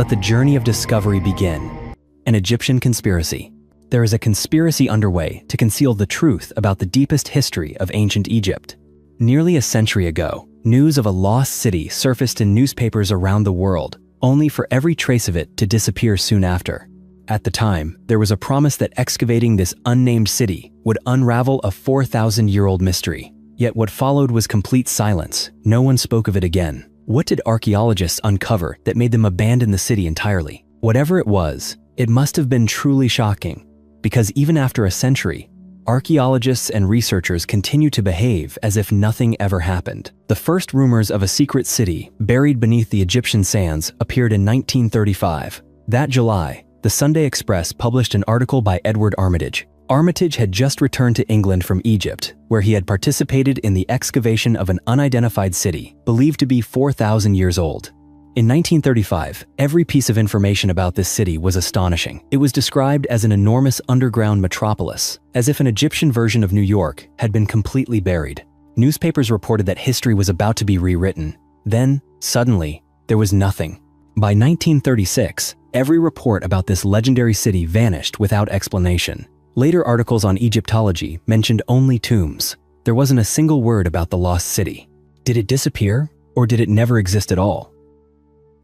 let the journey of discovery begin. An Egyptian conspiracy. There is a conspiracy underway to conceal the truth about the deepest history of ancient Egypt. Nearly a century ago, news of a lost city surfaced in newspapers around the world, only for every trace of it to disappear soon after. At the time, there was a promise that excavating this unnamed city would unravel a 4,000-year-old mystery. Yet what followed was complete silence. No one spoke of it again. What did archaeologists uncover that made them abandon the city entirely? Whatever it was, it must have been truly shocking, because even after a century, archaeologists and researchers continue to behave as if nothing ever happened. The first rumors of a secret city buried beneath the Egyptian sands appeared in 1935. That July, the Sunday Express published an article by Edward Armitage. Armitage had just returned to England from Egypt, where he had participated in the excavation of an unidentified city, believed to be 4,000 years old. In 1935, every piece of information about this city was astonishing. It was described as an enormous underground metropolis, as if an Egyptian version of New York had been completely buried. Newspapers reported that history was about to be rewritten. Then, suddenly, there was nothing. By 1936, every report about this legendary city vanished without explanation. Later articles on Egyptology mentioned only tombs. There wasn't a single word about the lost city. Did it disappear, or did it never exist at all?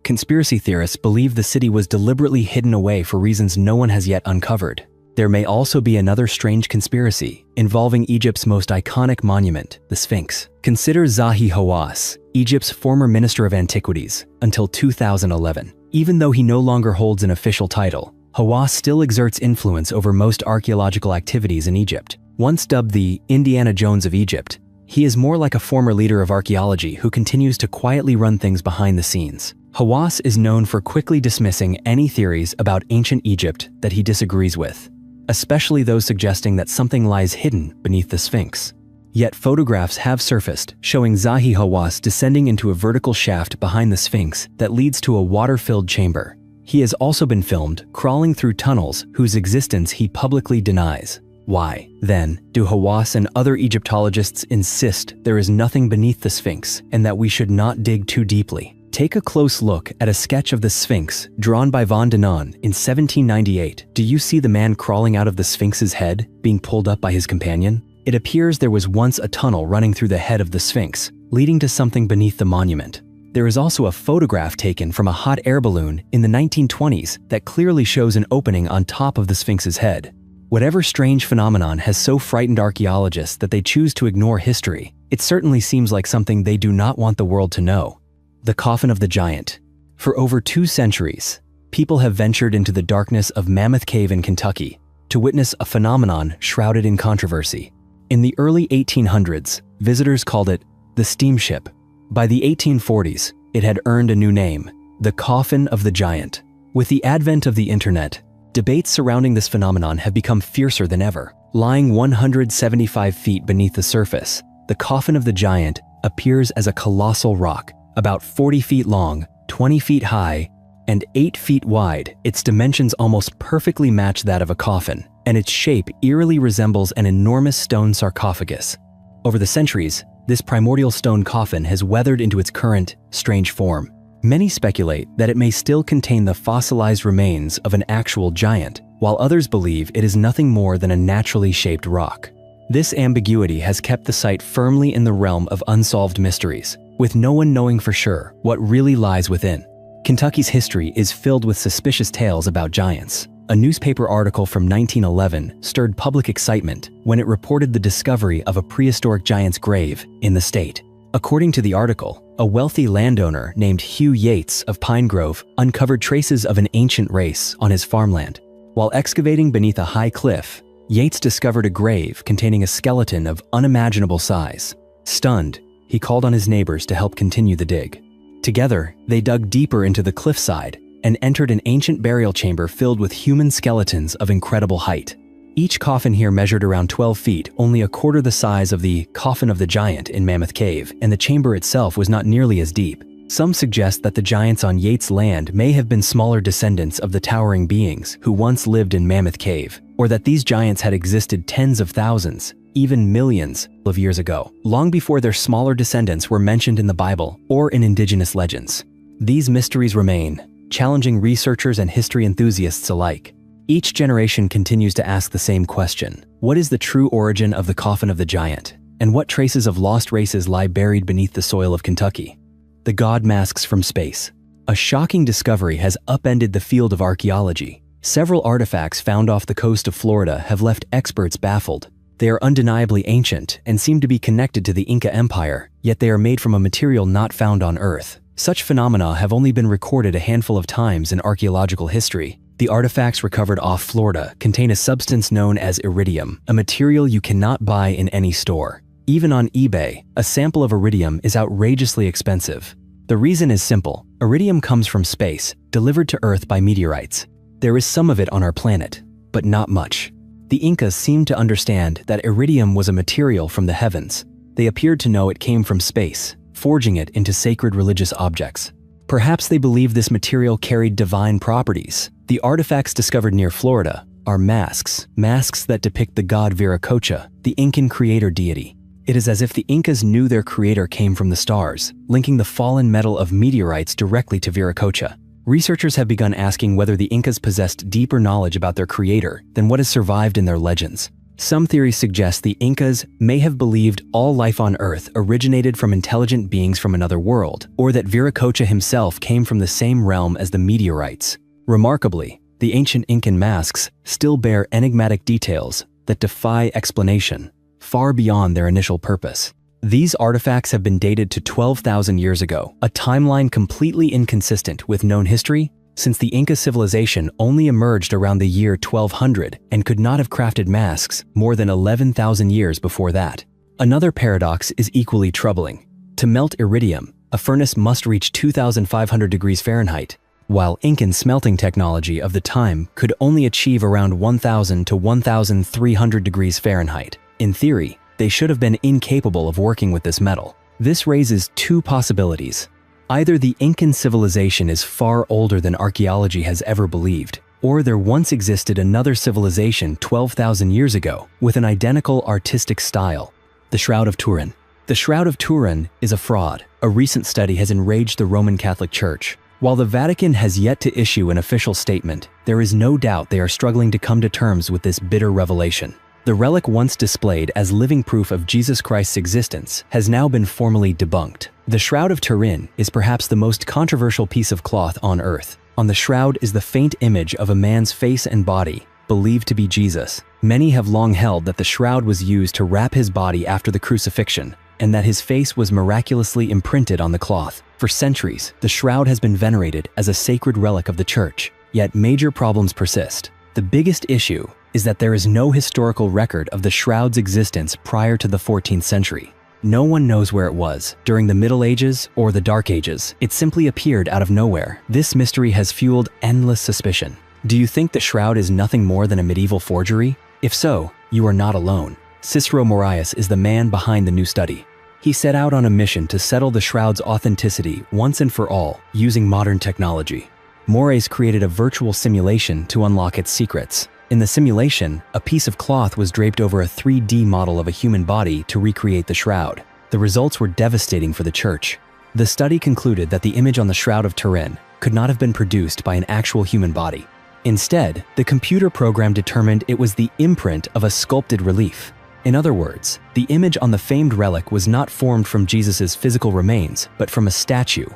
Conspiracy theorists believe the city was deliberately hidden away for reasons no one has yet uncovered. There may also be another strange conspiracy involving Egypt's most iconic monument, the Sphinx. Consider Zahi Hawass, Egypt's former Minister of Antiquities, until 2011. Even though he no longer holds an official title, Hawass still exerts influence over most archaeological activities in Egypt. Once dubbed the Indiana Jones of Egypt, he is more like a former leader of archaeology who continues to quietly run things behind the scenes. Hawass is known for quickly dismissing any theories about ancient Egypt that he disagrees with, especially those suggesting that something lies hidden beneath the Sphinx. Yet photographs have surfaced showing Zahi Hawass descending into a vertical shaft behind the Sphinx that leads to a water-filled chamber. He has also been filmed crawling through tunnels whose existence he publicly denies. Why, then, do Hawass and other Egyptologists insist there is nothing beneath the Sphinx and that we should not dig too deeply? Take a close look at a sketch of the Sphinx drawn by Van Denon in 1798. Do you see the man crawling out of the Sphinx's head, being pulled up by his companion? It appears there was once a tunnel running through the head of the Sphinx, leading to something beneath the monument. There is also a photograph taken from a hot air balloon in the 1920s that clearly shows an opening on top of the Sphinx's head. Whatever strange phenomenon has so frightened archaeologists that they choose to ignore history, it certainly seems like something they do not want the world to know. The Coffin of the Giant. For over 2 centuries, people have ventured into the darkness of Mammoth Cave in Kentucky to witness a phenomenon shrouded in controversy. In the early 1800s, visitors called it the steamship. By the 1840s, it had earned a new name, the Coffin of the Giant. With the advent of the internet, debates surrounding this phenomenon have become fiercer than ever. Lying 175 feet beneath the surface, the Coffin of the Giant appears as a colossal rock, about 40 feet long, 20 feet high, and 8 feet wide. Its dimensions almost perfectly match that of a coffin, and its shape eerily resembles an enormous stone sarcophagus. Over the centuries, this primordial stone coffin has weathered into its current, strange form. Many speculate that it may still contain the fossilized remains of an actual giant, while others believe it is nothing more than a naturally shaped rock. This ambiguity has kept the site firmly in the realm of unsolved mysteries, with no one knowing for sure what really lies within. Kentucky's history is filled with suspicious tales about giants. A newspaper article from 1911 stirred public excitement when it reported the discovery of a prehistoric giant's grave in the state. According to the article, a wealthy landowner named Hugh Yates of Pine Grove uncovered traces of an ancient race on his farmland. While excavating beneath a high cliff, Yates discovered a grave containing a skeleton of unimaginable size. Stunned, he called on his neighbors to help continue the dig. Together, they dug deeper into the cliffside and entered an ancient burial chamber filled with human skeletons of incredible height. Each coffin here measured around 12 feet, only a quarter the size of the Coffin of the Giant in Mammoth Cave, and the chamber itself was not nearly as deep. Some suggest that the giants on Yates' land may have been smaller descendants of the towering beings who once lived in Mammoth Cave, or that these giants had existed tens of thousands, even millions of years ago, long before their smaller descendants were mentioned in the Bible or in indigenous legends. These mysteries remain, challenging researchers and history enthusiasts alike. Each generation continues to ask the same question: what is the true origin of the coffin of the giant? And what traces of lost races lie buried beneath the soil of Kentucky? The god masks from space. A shocking discovery has upended the field of archaeology. Several artifacts found off the coast of Florida have left experts baffled. They are undeniably ancient and seem to be connected to the Inca Empire, yet they are made from a material not found on Earth. Such phenomena have only been recorded a handful of times in archaeological history. The artifacts recovered off Florida contain a substance known as iridium, a material you cannot buy in any store. Even on eBay, a sample of iridium is outrageously expensive. The reason is simple. Iridium comes from space, delivered to Earth by meteorites. There is some of it on our planet, but not much. The Incas seemed to understand that iridium was a material from the heavens. They appeared to know it came from space, forging it into sacred religious objects. Perhaps they believed this material carried divine properties. The artifacts discovered near Florida are masks that depict the god Viracocha, the Incan creator deity. It is as if the Incas knew their creator came from the stars, linking the fallen metal of meteorites directly to Viracocha. Researchers have begun asking whether the Incas possessed deeper knowledge about their creator than what has survived in their legends. Some theories suggest the Incas may have believed all life on Earth originated from intelligent beings from another world, or that Viracocha himself came from the same realm as the meteorites. Remarkably, the ancient Incan masks still bear enigmatic details that defy explanation, far beyond their initial purpose. These artifacts have been dated to 12,000 years ago, a timeline completely inconsistent with known history, since the Inca civilization only emerged around the year 1200 and could not have crafted masks more than 11,000 years before that. Another paradox is equally troubling. To melt iridium, a furnace must reach 2,500 degrees Fahrenheit, while Incan smelting technology of the time could only achieve around 1,000 to 1,300 degrees Fahrenheit. In theory, they should have been incapable of working with this metal. This raises two possibilities. Either the Incan civilization is far older than archaeology has ever believed, or there once existed another civilization 12,000 years ago with an identical artistic style. The Shroud of Turin. The Shroud of Turin is a fraud. A recent study has enraged the Roman Catholic Church. While the Vatican has yet to issue an official statement, there is no doubt they are struggling to come to terms with this bitter revelation. The relic once displayed as living proof of Jesus Christ's existence has now been formally debunked. The Shroud of Turin is perhaps the most controversial piece of cloth on Earth. On the shroud is the faint image of a man's face and body, believed to be Jesus. Many have long held that the shroud was used to wrap his body after the crucifixion, and that his face was miraculously imprinted on the cloth. For centuries, the shroud has been venerated as a sacred relic of the Church, yet major problems persist. The biggest issue is that there is no historical record of the shroud's existence prior to the 14th century. No one knows where it was during the Middle Ages or the Dark Ages. It simply appeared out of nowhere. This mystery has fueled endless suspicion. Do you think the shroud is nothing more than a medieval forgery? If so, you are not alone. Cicero Morias is the man behind the new study. He set out on a mission to settle the shroud's authenticity once and for all using modern technology. Morias created a virtual simulation to unlock its secrets. In the simulation, a piece of cloth was draped over a 3D model of a human body to recreate the shroud. The results were devastating for the Church. The study concluded that the image on the Shroud of Turin could not have been produced by an actual human body. Instead, the computer program determined it was the imprint of a sculpted relief. In other words, the image on the famed relic was not formed from Jesus' physical remains, but from a statue.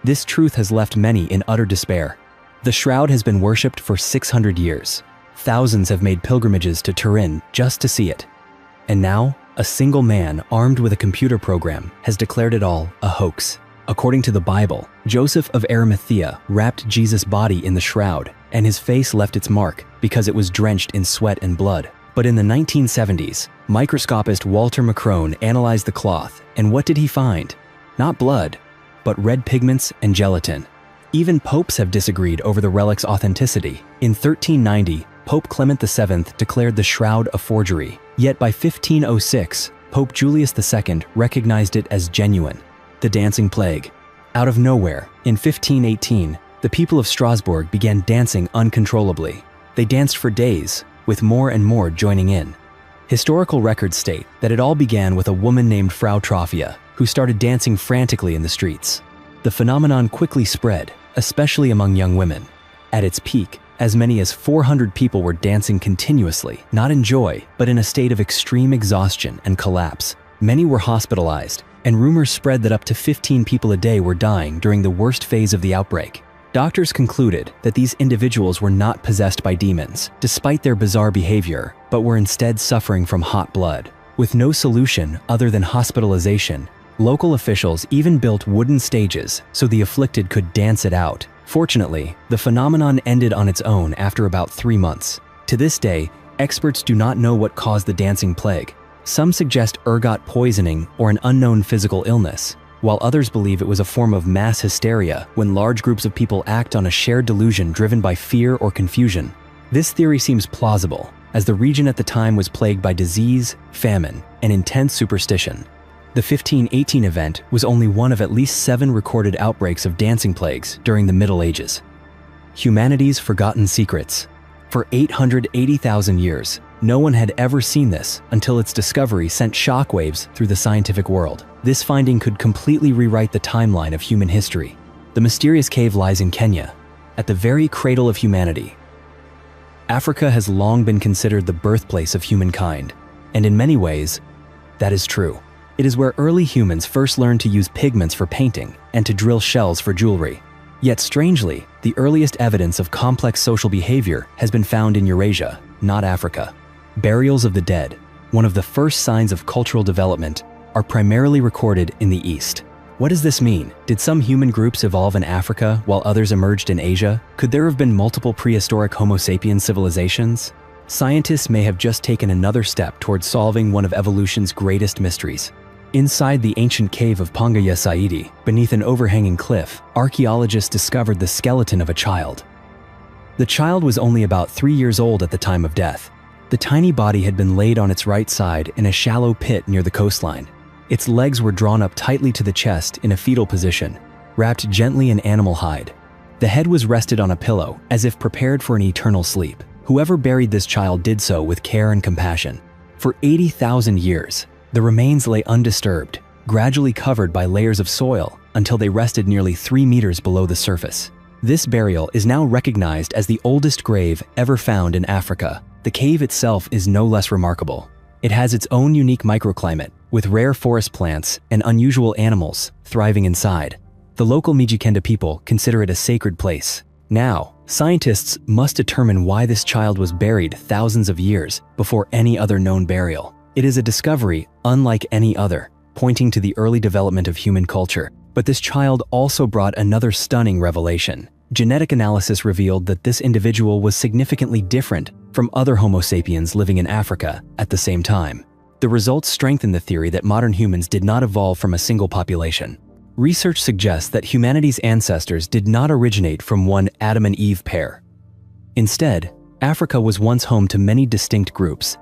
This truth has left many in utter despair. The shroud has been worshipped for 600 years. Thousands have made pilgrimages to Turin just to see it. And now, a single man armed with a computer program has declared it all a hoax. According to the Bible, Joseph of Arimathea wrapped Jesus' body in the shroud, and his face left its mark because it was drenched in sweat and blood. But in the 1970s, microscopist Walter Macrone analyzed the cloth, and what did he find? Not blood, but red pigments and gelatin. Even popes have disagreed over the relic's authenticity. In 1390, Pope Clement VII declared the shroud a forgery. Yet by 1506, Pope Julius II recognized it as genuine. The Dancing Plague. Out of nowhere, in 1518, the people of Strasbourg began dancing uncontrollably. They danced for days, with more and more joining in. Historical records state that it all began with a woman named Frau Troffea, who started dancing frantically in the streets. The phenomenon quickly spread, especially among young women. At its peak, as many as 400 people were dancing continuously, not in joy, but in a state of extreme exhaustion and collapse. Many were hospitalized, and rumors spread that up to 15 people a day were dying during the worst phase of the outbreak. Doctors concluded that these individuals were not possessed by demons, despite their bizarre behavior, but were instead suffering from hot blood. With no solution other than hospitalization, local officials even built wooden stages so the afflicted could dance it out. Fortunately, the phenomenon ended on its own after about 3 months. To this day, experts do not know what caused the dancing plague. Some suggest ergot poisoning or an unknown physical illness, while others believe it was a form of mass hysteria when large groups of people act on a shared delusion driven by fear or confusion. This theory seems plausible, as the region at the time was plagued by disease, famine, and intense superstition. The 1518 event was only one of at least 7 recorded outbreaks of dancing plagues during the Middle Ages. Humanity's forgotten secrets. For 880,000 years, no one had ever seen this until its discovery sent shockwaves through the scientific world. This finding could completely rewrite the timeline of human history. The mysterious cave lies in Kenya, at the very cradle of humanity. Africa has long been considered the birthplace of humankind, and in many ways, that is true. It is where early humans first learned to use pigments for painting and to drill shells for jewelry. Yet strangely, the earliest evidence of complex social behavior has been found in Eurasia, not Africa. Burials of the dead, one of the first signs of cultural development, are primarily recorded in the East. What does this mean? Did some human groups evolve in Africa while others emerged in Asia? Could there have been multiple prehistoric Homo sapiens civilizations? Scientists may have just taken another step towards solving one of evolution's greatest mysteries. Inside the ancient cave of Pangaya Saidi, beneath an overhanging cliff, archaeologists discovered the skeleton of a child. The child was only about 3 years old at the time of death. The tiny body had been laid on its right side in a shallow pit near the coastline. Its legs were drawn up tightly to the chest in a fetal position, wrapped gently in animal hide. The head was rested on a pillow, as if prepared for an eternal sleep. Whoever buried this child did so with care and compassion. For 80,000 years, the remains lay undisturbed, gradually covered by layers of soil until they rested nearly 3 meters below the surface. This burial is now recognized as the oldest grave ever found in Africa. The cave itself is no less remarkable. It has its own unique microclimate, with rare forest plants and unusual animals thriving inside. The local Mijikenda people consider it a sacred place. Now, scientists must determine why this child was buried thousands of years before any other known burial. It is a discovery unlike any other, pointing to the early development of human culture. But this child also brought another stunning revelation. Genetic analysis revealed that this individual was significantly different from other Homo sapiens living in Africa at the same time. The results strengthen the theory that modern humans did not evolve from a single population. Research suggests that humanity's ancestors did not originate from one Adam and Eve pair. Instead, Africa was once home to many distinct groups,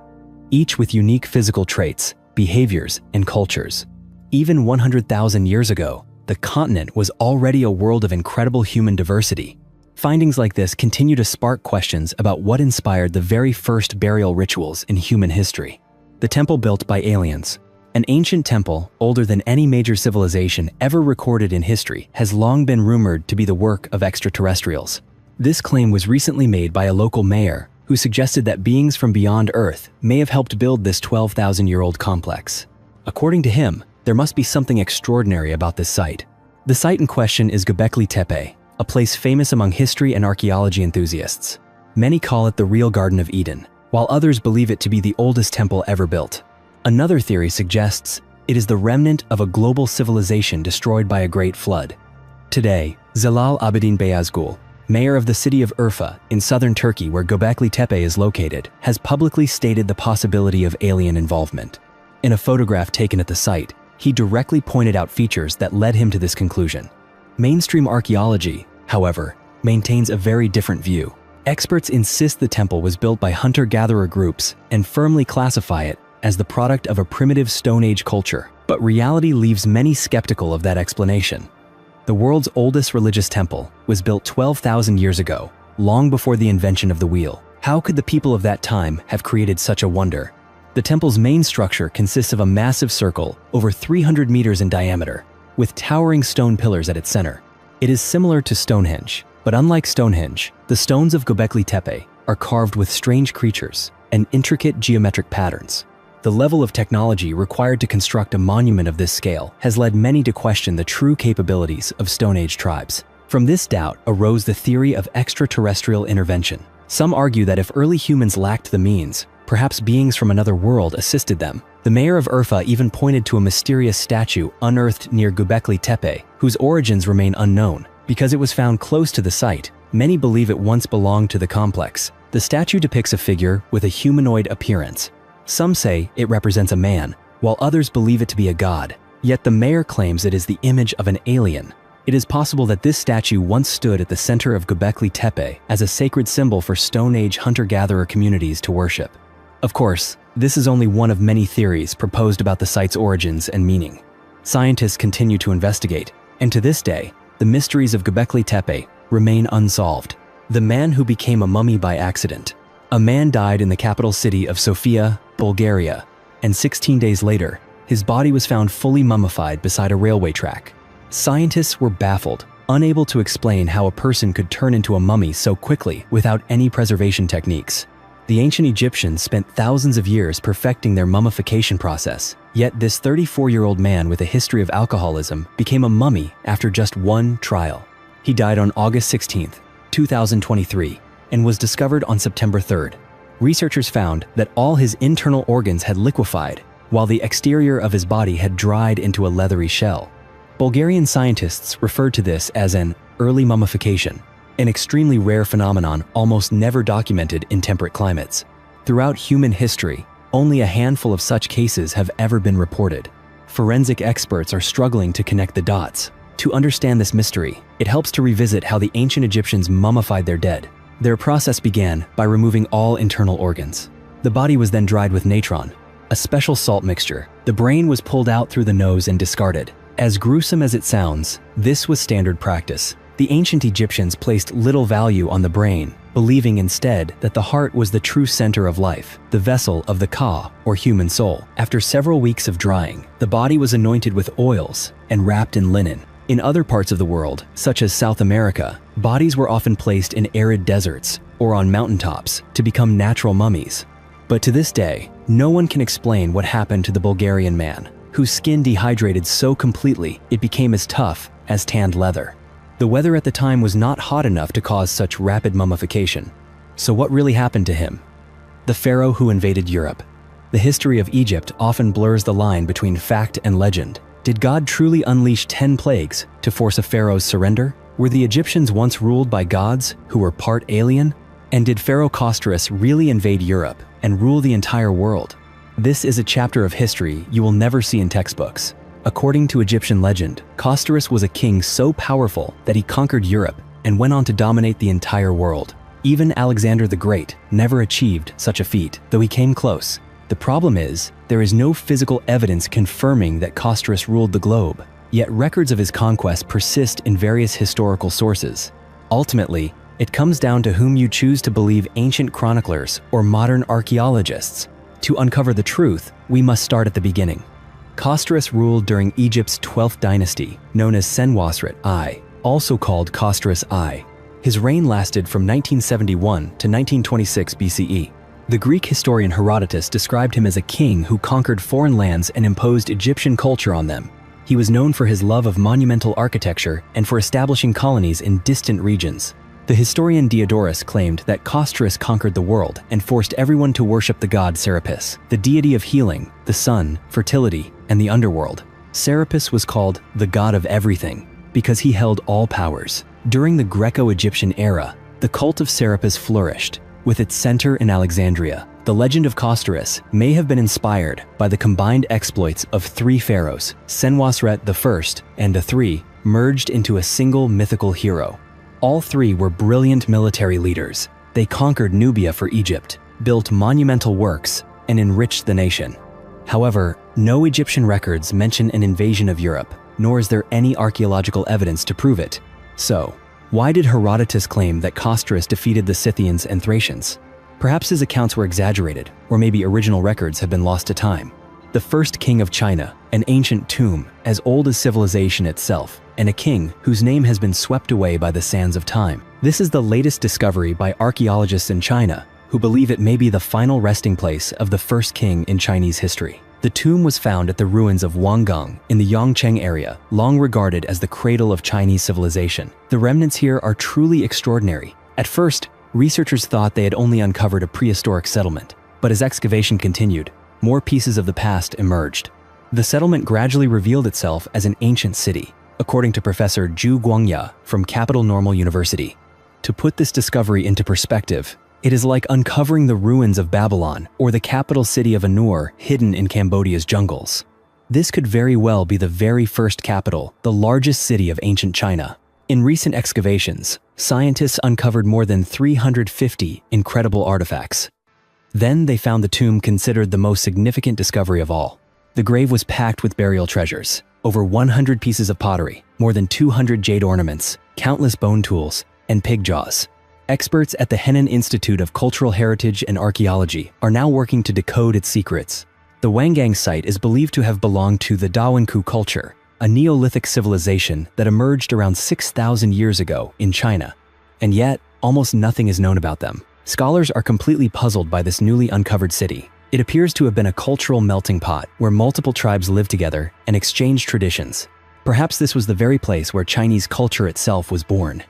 each with unique physical traits, behaviors, and cultures. Even 100,000 years ago, the continent was already a world of incredible human diversity. Findings like this continue to spark questions about what inspired the very first burial rituals in human history. The temple built by aliens. An ancient temple, older than any major civilization ever recorded in history, has long been rumored to be the work of extraterrestrials. This claim was recently made by a local mayor, who suggested that beings from beyond Earth may have helped build this 12,000-year-old complex. According to him, there must be something extraordinary about this site. The site in question is Göbekli Tepe, a place famous among history and archaeology enthusiasts. Many call it the real Garden of Eden, while others believe it to be the oldest temple ever built. Another theory suggests it is the remnant of a global civilization destroyed by a great flood. Today, Zelal Abidin Beyazgul, mayor of the city of Urfa in southern Turkey where Göbekli Tepe is located, has publicly stated the possibility of alien involvement. In a photograph taken at the site, he directly pointed out features that led him to this conclusion. Mainstream archaeology, however, maintains a very different view. Experts insist the temple was built by hunter-gatherer groups and firmly classify it as the product of a primitive Stone Age culture, but reality leaves many skeptical of that explanation. The world's oldest religious temple was built 12,000 years ago, long before the invention of the wheel. How could the people of that time have created such a wonder? The temple's main structure consists of a massive circle over 300 meters in diameter, with towering stone pillars at its center. It is similar to Stonehenge, but unlike Stonehenge, the stones of Göbekli Tepe are carved with strange creatures and intricate geometric patterns. The level of technology required to construct a monument of this scale has led many to question the true capabilities of Stone Age tribes. From this doubt arose the theory of extraterrestrial intervention. Some argue that if early humans lacked the means, perhaps beings from another world assisted them. The mayor of Urfa even pointed to a mysterious statue unearthed near Göbekli Tepe, whose origins remain unknown. Because it was found close to the site, many believe it once belonged to the complex. The statue depicts a figure with a humanoid appearance. Some say it represents a man, while others believe it to be a god. Yet the mayor claims it is the image of an alien. It is possible that this statue once stood at the center of Göbekli Tepe as a sacred symbol for Stone Age hunter-gatherer communities to worship. Of course, this is only one of many theories proposed about the site's origins and meaning. Scientists continue to investigate, and to this day, the mysteries of Göbekli Tepe remain unsolved. The man who became a mummy by accident. A man died in the capital city of Sofia, Bulgaria, and 16 days later, his body was found fully mummified beside a railway track. Scientists were baffled, unable to explain how a person could turn into a mummy so quickly without any preservation techniques. The ancient Egyptians spent thousands of years perfecting their mummification process, yet this 34-year-old man with a history of alcoholism became a mummy after just one trial. He died on August 16, 2023, and was discovered on September 3rd. Researchers found that all his internal organs had liquefied, while the exterior of his body had dried into a leathery shell. Bulgarian scientists referred to this as an early mummification, an extremely rare phenomenon almost never documented in temperate climates. Throughout human history, only a handful of such cases have ever been reported. Forensic experts are struggling to connect the dots. To understand this mystery, it helps to revisit how the ancient Egyptians mummified their dead. Their process began by removing all internal organs. The body was then dried with natron, a special salt mixture. The brain was pulled out through the nose and discarded. As gruesome as it sounds, this was standard practice. The ancient Egyptians placed little value on the brain, believing instead that the heart was the true center of life, the vessel of the Ka, or human soul. After several weeks of drying, the body was anointed with oils and wrapped in linen. In other parts of the world, such as South America, bodies were often placed in arid deserts or on mountaintops to become natural mummies. But to this day, no one can explain what happened to the Bulgarian man, whose skin dehydrated so completely it became as tough as tanned leather. The weather at the time was not hot enough to cause such rapid mummification. So what really happened to him? The pharaoh who invaded Europe. The history of Egypt often blurs the line between fact and legend. Did God truly unleash 10 plagues to force a pharaoh's surrender? Were the Egyptians once ruled by gods who were part alien? And did Pharaoh Khosroes really invade Europe and rule the entire world? This is a chapter of history you will never see in textbooks. According to Egyptian legend, Khosroes was a king so powerful that he conquered Europe and went on to dominate the entire world. Even Alexander the Great never achieved such a feat, though he came close. The problem is, there is no physical evidence confirming that Khosroes ruled the globe, yet records of his conquest persist in various historical sources. Ultimately, it comes down to whom you choose to believe, ancient chroniclers or modern archaeologists. To uncover the truth, we must start at the beginning. Khosroes ruled during Egypt's 12th dynasty, known as Senwosret I, also called Khosroes I. His reign lasted from 1971 to 1926 BCE. The Greek historian Herodotus described him as a king who conquered foreign lands and imposed Egyptian culture on them. He was known for his love of monumental architecture and for establishing colonies in distant regions. The historian Diodorus claimed that Khosroes conquered the world and forced everyone to worship the god Serapis, the deity of healing, the sun, fertility, and the underworld. Serapis was called the god of everything because he held all powers. During the Greco-Egyptian era, the cult of Serapis flourished, with its center in Alexandria. The legend of Khosroes may have been inspired by the combined exploits of three pharaohs, Senwosret I and III, merged into a single mythical hero. All three were brilliant military leaders. They conquered Nubia for Egypt, built monumental works, and enriched the nation. However, no Egyptian records mention an invasion of Europe, nor is there any archaeological evidence to prove it. So, why did Herodotus claim that Khosroes defeated the Scythians and Thracians? Perhaps his accounts were exaggerated, or maybe original records have been lost to time. the first king of China, an ancient tomb as old as civilization itself, and a king whose name has been swept away by the sands of time. This is the latest discovery by archaeologists in China, who believe it may be the final resting place of the first king in Chinese history. The tomb was found at the ruins of Wangang in the Yongcheng area, long regarded as the cradle of Chinese civilization. The remnants here are truly extraordinary. At first, researchers thought they had only uncovered a prehistoric settlement, but as excavation continued, more pieces of the past emerged. The settlement gradually revealed itself as an ancient city, according to Professor Zhu Guangya from Capital Normal University. To put this discovery into perspective, it is like uncovering the ruins of Babylon or the capital city of Anur hidden in Cambodia's jungles. This could very well be the very first capital, the largest city of ancient China. In recent excavations, scientists uncovered more than 350 incredible artifacts. Then they found the tomb considered the most significant discovery of all. The grave was packed with burial treasures, over 100 pieces of pottery, more than 200 jade ornaments, countless bone tools, and pig jaws. Experts at the Henan Institute of Cultural Heritage and Archaeology are now working to decode its secrets. The Wangang site is believed to have belonged to the Dawanku culture, a Neolithic civilization that emerged around 6,000 years ago in China. And yet, almost nothing is known about them. Scholars are completely puzzled by this newly uncovered city. It appears to have been a cultural melting pot where multiple tribes lived together and exchanged traditions. Perhaps this was the very place where Chinese culture itself was born.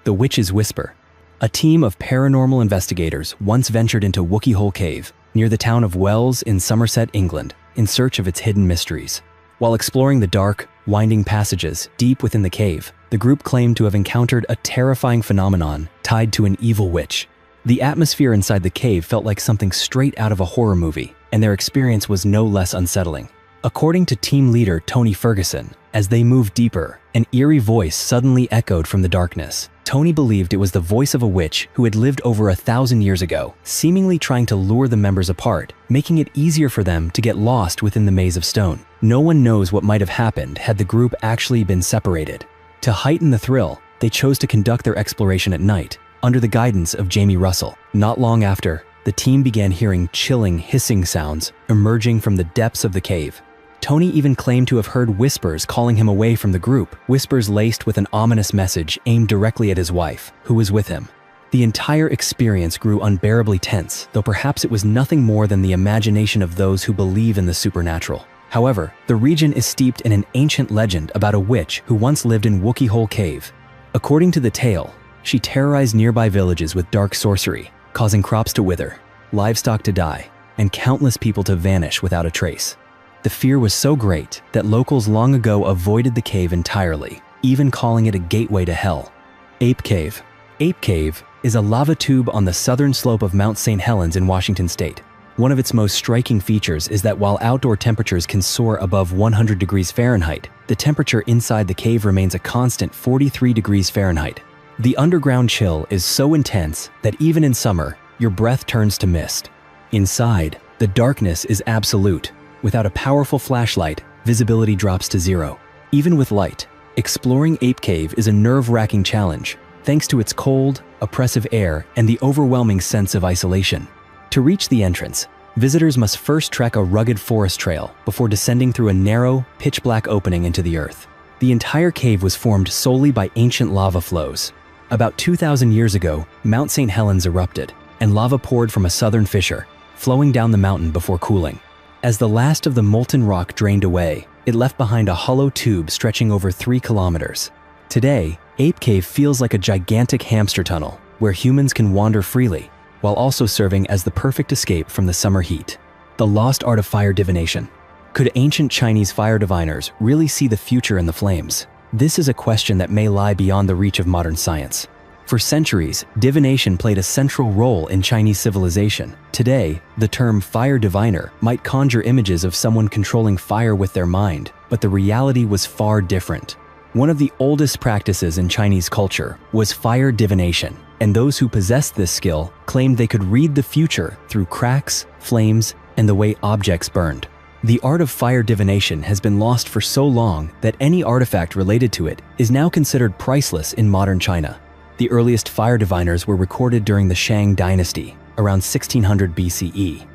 The Witch's Whisper. A team of paranormal investigators once ventured into Wookey Hole Cave, near the town of Wells in Somerset, England, in search of its hidden mysteries. While exploring the dark, winding passages deep within the cave, the group claimed to have encountered a terrifying phenomenon tied to an evil witch. The atmosphere inside the cave felt like something straight out of a horror movie, and their experience was no less unsettling. According to team leader Tony Ferguson, as they moved deeper, an eerie voice suddenly echoed from the darkness. Tony believed it was the voice of a witch who had lived over 1,000 years ago, seemingly trying to lure the members apart, making it easier for them to get lost within the maze of stone. No one knows what might have happened had the group actually been separated. To heighten the thrill, they chose to conduct their exploration at night, under the guidance of Jamie Russell. Not long after, the team began hearing chilling, hissing sounds emerging from the depths of the cave. Tony even claimed to have heard whispers calling him away from the group, whispers laced with an ominous message aimed directly at his wife, who was with him. The entire experience grew unbearably tense, though perhaps it was nothing more than the imagination of those who believe in the supernatural. However, the region is steeped in an ancient legend about a witch who once lived in Wookey Hole Cave. According to the tale, she terrorized nearby villages with dark sorcery, causing crops to wither, livestock to die, and countless people to vanish without a trace. The fear was so great that locals long ago avoided the cave entirely, even calling it a gateway to hell. Ape Cave. Ape Cave is a lava tube on the southern slope of Mount St. Helens in Washington state. One of its most striking features is that while outdoor temperatures can soar above 100 degrees Fahrenheit, the temperature inside the cave remains a constant 43 degrees Fahrenheit. The underground chill is so intense that even in summer, your breath turns to mist. Inside, the darkness is absolute. Without a powerful flashlight, visibility drops to zero. Even with light, exploring Ape Cave is a nerve-wracking challenge, thanks to its cold, oppressive air and the overwhelming sense of isolation. To reach the entrance, visitors must first trek a rugged forest trail before descending through a narrow, pitch-black opening into the earth. The entire cave was formed solely by ancient lava flows. About 2,000 years ago, Mount St. Helens erupted, and lava poured from a southern fissure, flowing down the mountain before cooling. As the last of the molten rock drained away, it left behind a hollow tube stretching over 3 kilometers. Today, Ape Cave feels like a gigantic hamster tunnel where humans can wander freely, while also serving as the perfect escape from the summer heat. The lost art of fire divination. Could ancient Chinese fire diviners really see the future in the flames? This is a question that may lie beyond the reach of modern science. For centuries, divination played a central role in Chinese civilization. Today, the term fire diviner might conjure images of someone controlling fire with their mind, but the reality was far different. One of the oldest practices in Chinese culture was fire divination, and those who possessed this skill claimed they could read the future through cracks, flames, and the way objects burned. The art of fire divination has been lost for so long that any artifact related to it is now considered priceless in modern China. The earliest fire diviners were recorded during the Shang dynasty, around 1600 BCE.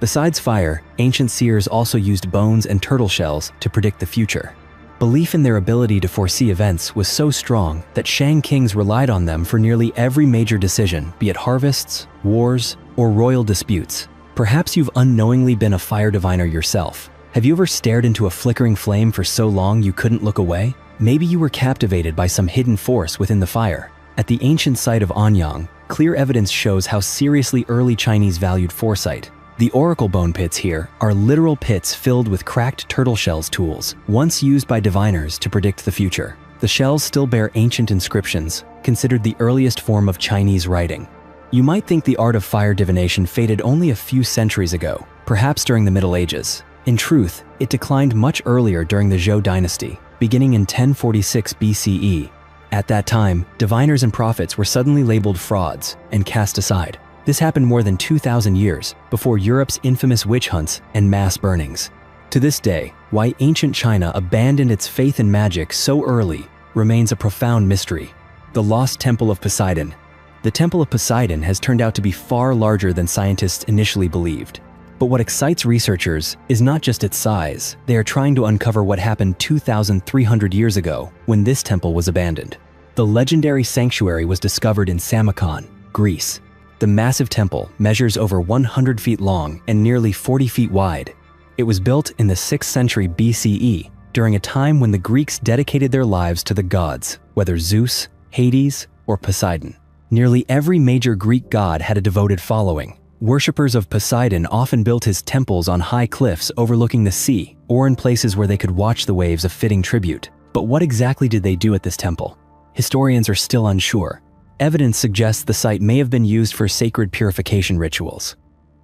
Besides fire, ancient seers also used bones and turtle shells to predict the future. Belief in their ability to foresee events was so strong that Shang kings relied on them for nearly every major decision, be it harvests, wars, or royal disputes. Perhaps you've unknowingly been a fire diviner yourself. Have you ever stared into a flickering flame for so long you couldn't look away? Maybe you were captivated by some hidden force within the fire. At the ancient site of Anyang, clear evidence shows how seriously early Chinese valued foresight. The oracle bone pits here are literal pits filled with cracked turtle shells tools, once used by diviners to predict the future. The shells still bear ancient inscriptions, considered the earliest form of Chinese writing. You might think the art of fire divination faded only a few centuries ago, perhaps during the Middle Ages. In truth, it declined much earlier during the Zhou dynasty, beginning in 1046 BCE. At that time, diviners and prophets were suddenly labeled frauds and cast aside. This happened more than 2,000 years before Europe's infamous witch hunts and mass burnings. To this day, why ancient China abandoned its faith in magic so early remains a profound mystery. The lost Temple of Poseidon. The Temple of Poseidon has turned out to be far larger than scientists initially believed. But what excites researchers is not just its size. They are trying to uncover what happened 2,300 years ago when this temple was abandoned. The legendary sanctuary was discovered in Samarkand, Greece. The massive temple measures over 100 feet long and nearly 40 feet wide. It was built in the 6th century BCE, during a time when the Greeks dedicated their lives to the gods, whether Zeus, Hades, or Poseidon. Nearly every major Greek god had a devoted following. Worshippers of Poseidon often built his temples on high cliffs overlooking the sea, or in places where they could watch the waves of fitting tribute. But what exactly did they do at this temple? Historians are still unsure. Evidence suggests the site may have been used for sacred purification rituals.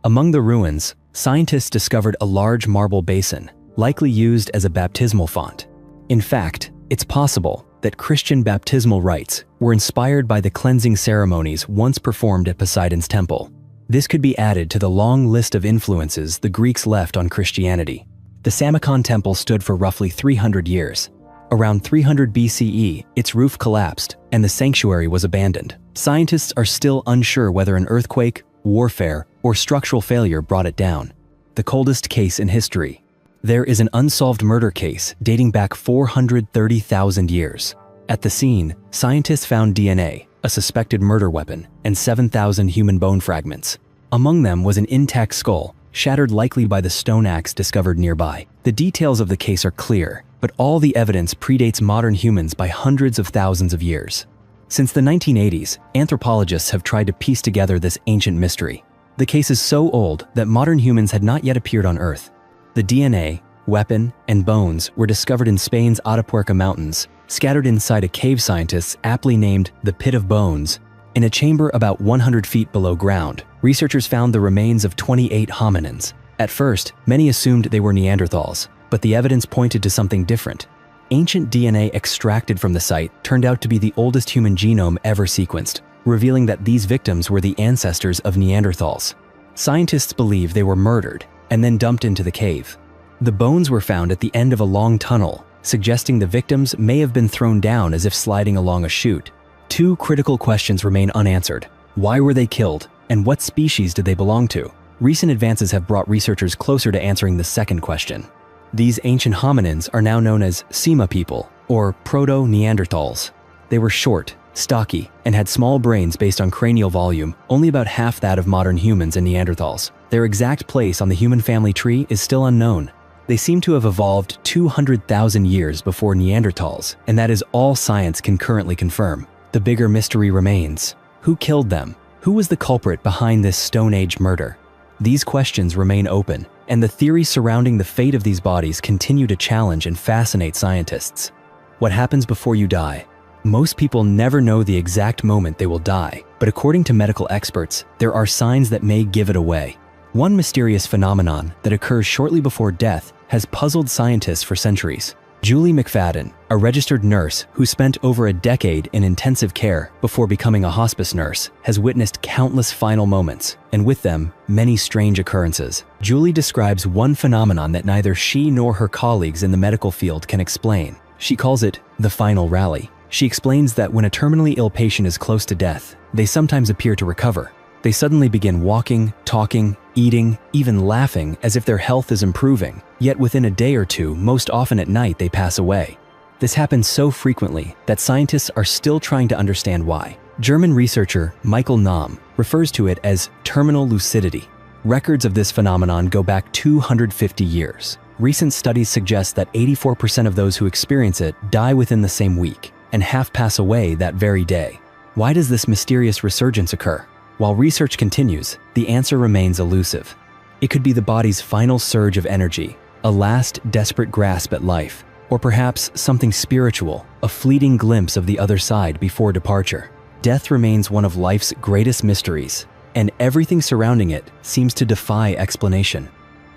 Among the ruins, scientists discovered a large marble basin, likely used as a baptismal font. In fact, it's possible that Christian baptismal rites were inspired by the cleansing ceremonies once performed at Poseidon's temple. This could be added to the long list of influences the Greeks left on Christianity. The Samarkand temple stood for roughly 300 years. Around 300 BCE, its roof collapsed and the sanctuary was abandoned. Scientists are still unsure whether an earthquake, warfare, or structural failure brought it down. The coldest case in history. There is an unsolved murder case dating back 430,000 years. At the scene, scientists found DNA, a suspected murder weapon, and 7,000 human bone fragments. Among them was an intact skull, shattered likely by the stone axe discovered nearby. The details of the case are clear, but all the evidence predates modern humans by hundreds of thousands of years. Since the 1980s, anthropologists have tried to piece together this ancient mystery. The case is so old that modern humans had not yet appeared on Earth. The DNA, weapon, and bones were discovered in Spain's Atapuerca Mountains, scattered inside a cave scientists aptly named the Pit of Bones. In a chamber about 100 feet below ground, researchers found the remains of 28 hominins. At first, many assumed they were Neanderthals, but the evidence pointed to something different. Ancient DNA extracted from the site turned out to be the oldest human genome ever sequenced, revealing that these victims were the ancestors of Neanderthals. Scientists believe they were murdered and then dumped into the cave. The bones were found at the end of a long tunnel, suggesting the victims may have been thrown down as if sliding along a chute. Two critical questions remain unanswered. Why were they killed, and what species did they belong to? Recent advances have brought researchers closer to answering the second question. These ancient hominins are now known as Sema people, or Proto-Neanderthals. They were short, stocky, and had small brains based on cranial volume, only about half that of modern humans and Neanderthals. Their exact place on the human family tree is still unknown. They seem to have evolved 200,000 years before Neanderthals, and that is all science can currently confirm. The bigger mystery remains. Who killed them? Who was the culprit behind this Stone Age murder? These questions remain open, and the theories surrounding the fate of these bodies continue to challenge and fascinate scientists. What happens before you die? Most people never know the exact moment they will die, but according to medical experts, there are signs that may give it away. One mysterious phenomenon that occurs shortly before death has puzzled scientists for centuries. Julie McFadden, a registered nurse who spent over a decade in intensive care before becoming a hospice nurse, has witnessed countless final moments, and with them, many strange occurrences. Julie describes one phenomenon that neither she nor her colleagues in the medical field can explain. She calls it the final rally. She explains that when a terminally ill patient is close to death, they sometimes appear to recover. They suddenly begin walking, talking, eating, even laughing as if their health is improving, yet within a day or two, most often at night, they pass away. This happens so frequently that scientists are still trying to understand why. German researcher Michael Nahm refers to it as terminal lucidity. Records of this phenomenon go back 250 years. Recent studies suggest that 84% of those who experience it die within the same week, and half pass away that very day. Why does this mysterious resurgence occur? While research continues, the answer remains elusive. It could be the body's final surge of energy, a last desperate grasp at life, or perhaps something spiritual, a fleeting glimpse of the other side before departure. Death remains one of life's greatest mysteries, and everything surrounding it seems to defy explanation.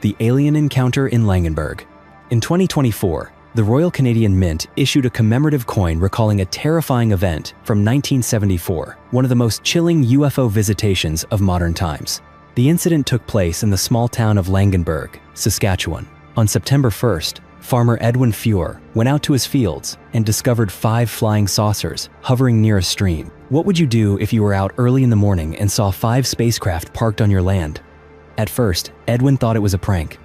The alien encounter in Langenberg. In 2024, the Royal Canadian Mint issued a commemorative coin recalling a terrifying event from 1974, one of the most chilling UFO visitations of modern times. The incident took place in the small town of Langenberg, Saskatchewan. On September 1st, farmer Edwin Fuhr went out to his fields and discovered 5 flying saucers hovering near a stream. What would you do if you were out early in the morning and saw 5 spacecraft parked on your land? At first, Edwin thought it was a prank.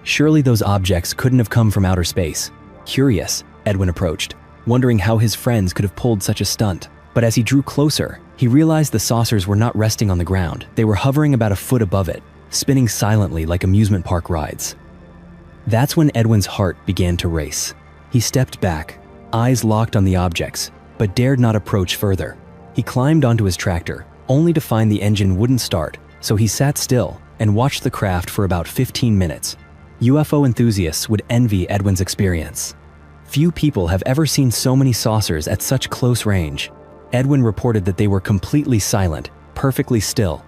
Surely those objects couldn't have come from outer space. Curious, Edwin approached, wondering how his friends could have pulled such a stunt. But as he drew closer, he realized the saucers were not resting on the ground. They were hovering about a foot above it, spinning silently like amusement park rides. That's when Edwin's heart began to race. He stepped back, eyes locked on the objects, but dared not approach further. He climbed onto his tractor, only to find the engine wouldn't start, so he sat still and watched the craft for about 15 minutes. UFO enthusiasts would envy Edwin's experience. Few people have ever seen so many saucers at such close range. Edwin reported that they were completely silent, perfectly still,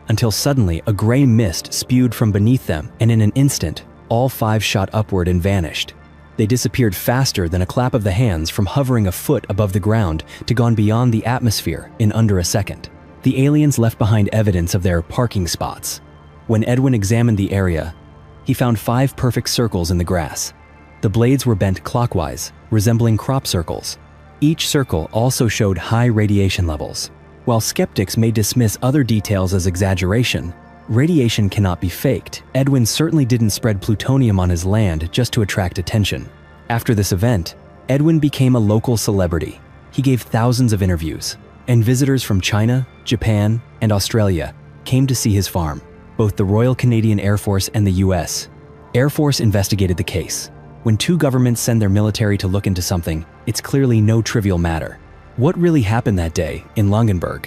until suddenly a gray mist spewed from beneath them, and in an instant, all 5 shot upward and vanished. They disappeared faster than a clap of the hands, from hovering a foot above the ground to gone beyond the atmosphere in under a second. The aliens left behind evidence of their parking spots. When Edwin examined the area, he found 5 perfect circles in the grass. The blades were bent clockwise, resembling crop circles. Each circle also showed high radiation levels. While skeptics may dismiss other details as exaggeration, radiation cannot be faked. Edwin certainly didn't spread plutonium on his land just to attract attention. After this event, Edwin became a local celebrity. He gave thousands of interviews, and visitors from China, Japan, and Australia came to see his farm. Both the Royal Canadian Air Force and the US Air Force investigated the case. When 2 governments send their military to look into something, it's clearly no trivial matter. What really happened that day in Langenberg?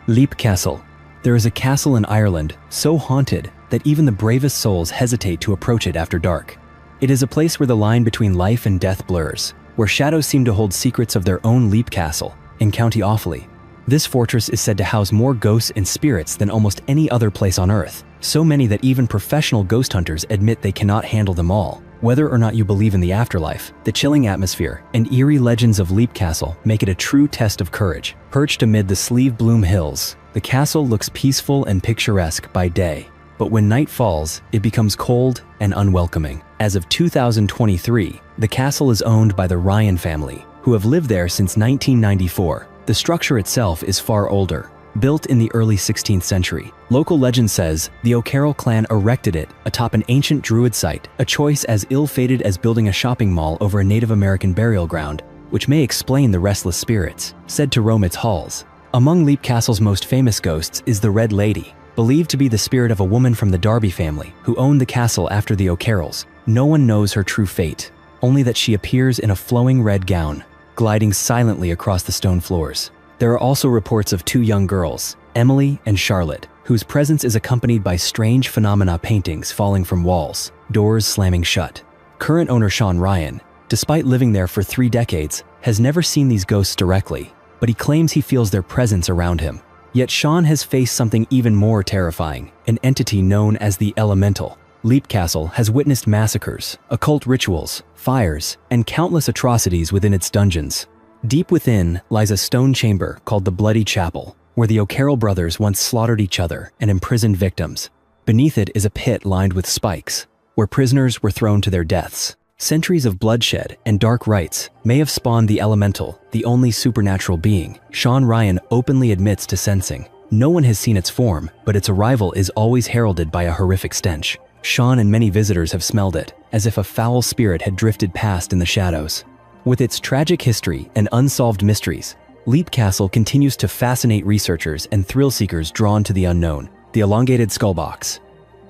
Leap Castle. There is a castle in Ireland so haunted that even the bravest souls hesitate to approach it after dark. It is a place where the line between life and death blurs, where shadows seem to hold secrets of their own. Leap Castle in County Offaly. This fortress is said to house more ghosts and spirits than almost any other place on Earth. So many that even professional ghost hunters admit they cannot handle them all. Whether or not you believe in the afterlife, the chilling atmosphere and eerie legends of Leap Castle make it a true test of courage. Perched amid the Slieve Bloom Hills, the castle looks peaceful and picturesque by day. But when night falls, it becomes cold and unwelcoming. As of 2023, the castle is owned by the Ryan family, who have lived there since 1994. The structure itself is far older, built in the early 16th century. Local legend says the O'Carroll clan erected it atop an ancient druid site, a choice as ill-fated as building a shopping mall over a Native American burial ground, which may explain the restless spirits said to roam its halls. Among Leap Castle's most famous ghosts is the Red Lady, believed to be the spirit of a woman from the Darby family who owned the castle after the O'Carrolls. No one knows her true fate, only that she appears in a flowing red gown, gliding silently across the stone floors. There are also reports of 2 young girls, Emily and Charlotte, whose presence is accompanied by strange phenomena: paintings falling from walls, doors slamming shut. Current owner Sean Ryan, despite living there for 3 decades, has never seen these ghosts directly, but he claims he feels their presence around him. Yet Sean has faced something even more terrifying, an entity known as the Elemental. Leap Castle has witnessed massacres, occult rituals, fires, and countless atrocities within its dungeons. Deep within lies a stone chamber called the Bloody Chapel, where the O'Carroll brothers once slaughtered each other and imprisoned victims. Beneath it is a pit lined with spikes, where prisoners were thrown to their deaths. Centuries of bloodshed and dark rites may have spawned the Elemental, the only supernatural being Sean Ryan openly admits to sensing. No one has seen its form, but its arrival is always heralded by a horrific stench. Sean and many visitors have smelled it, as if a foul spirit had drifted past in the shadows. With its tragic history and unsolved mysteries, Leap Castle continues to fascinate researchers and thrill-seekers drawn to the unknown, the elongated skull box.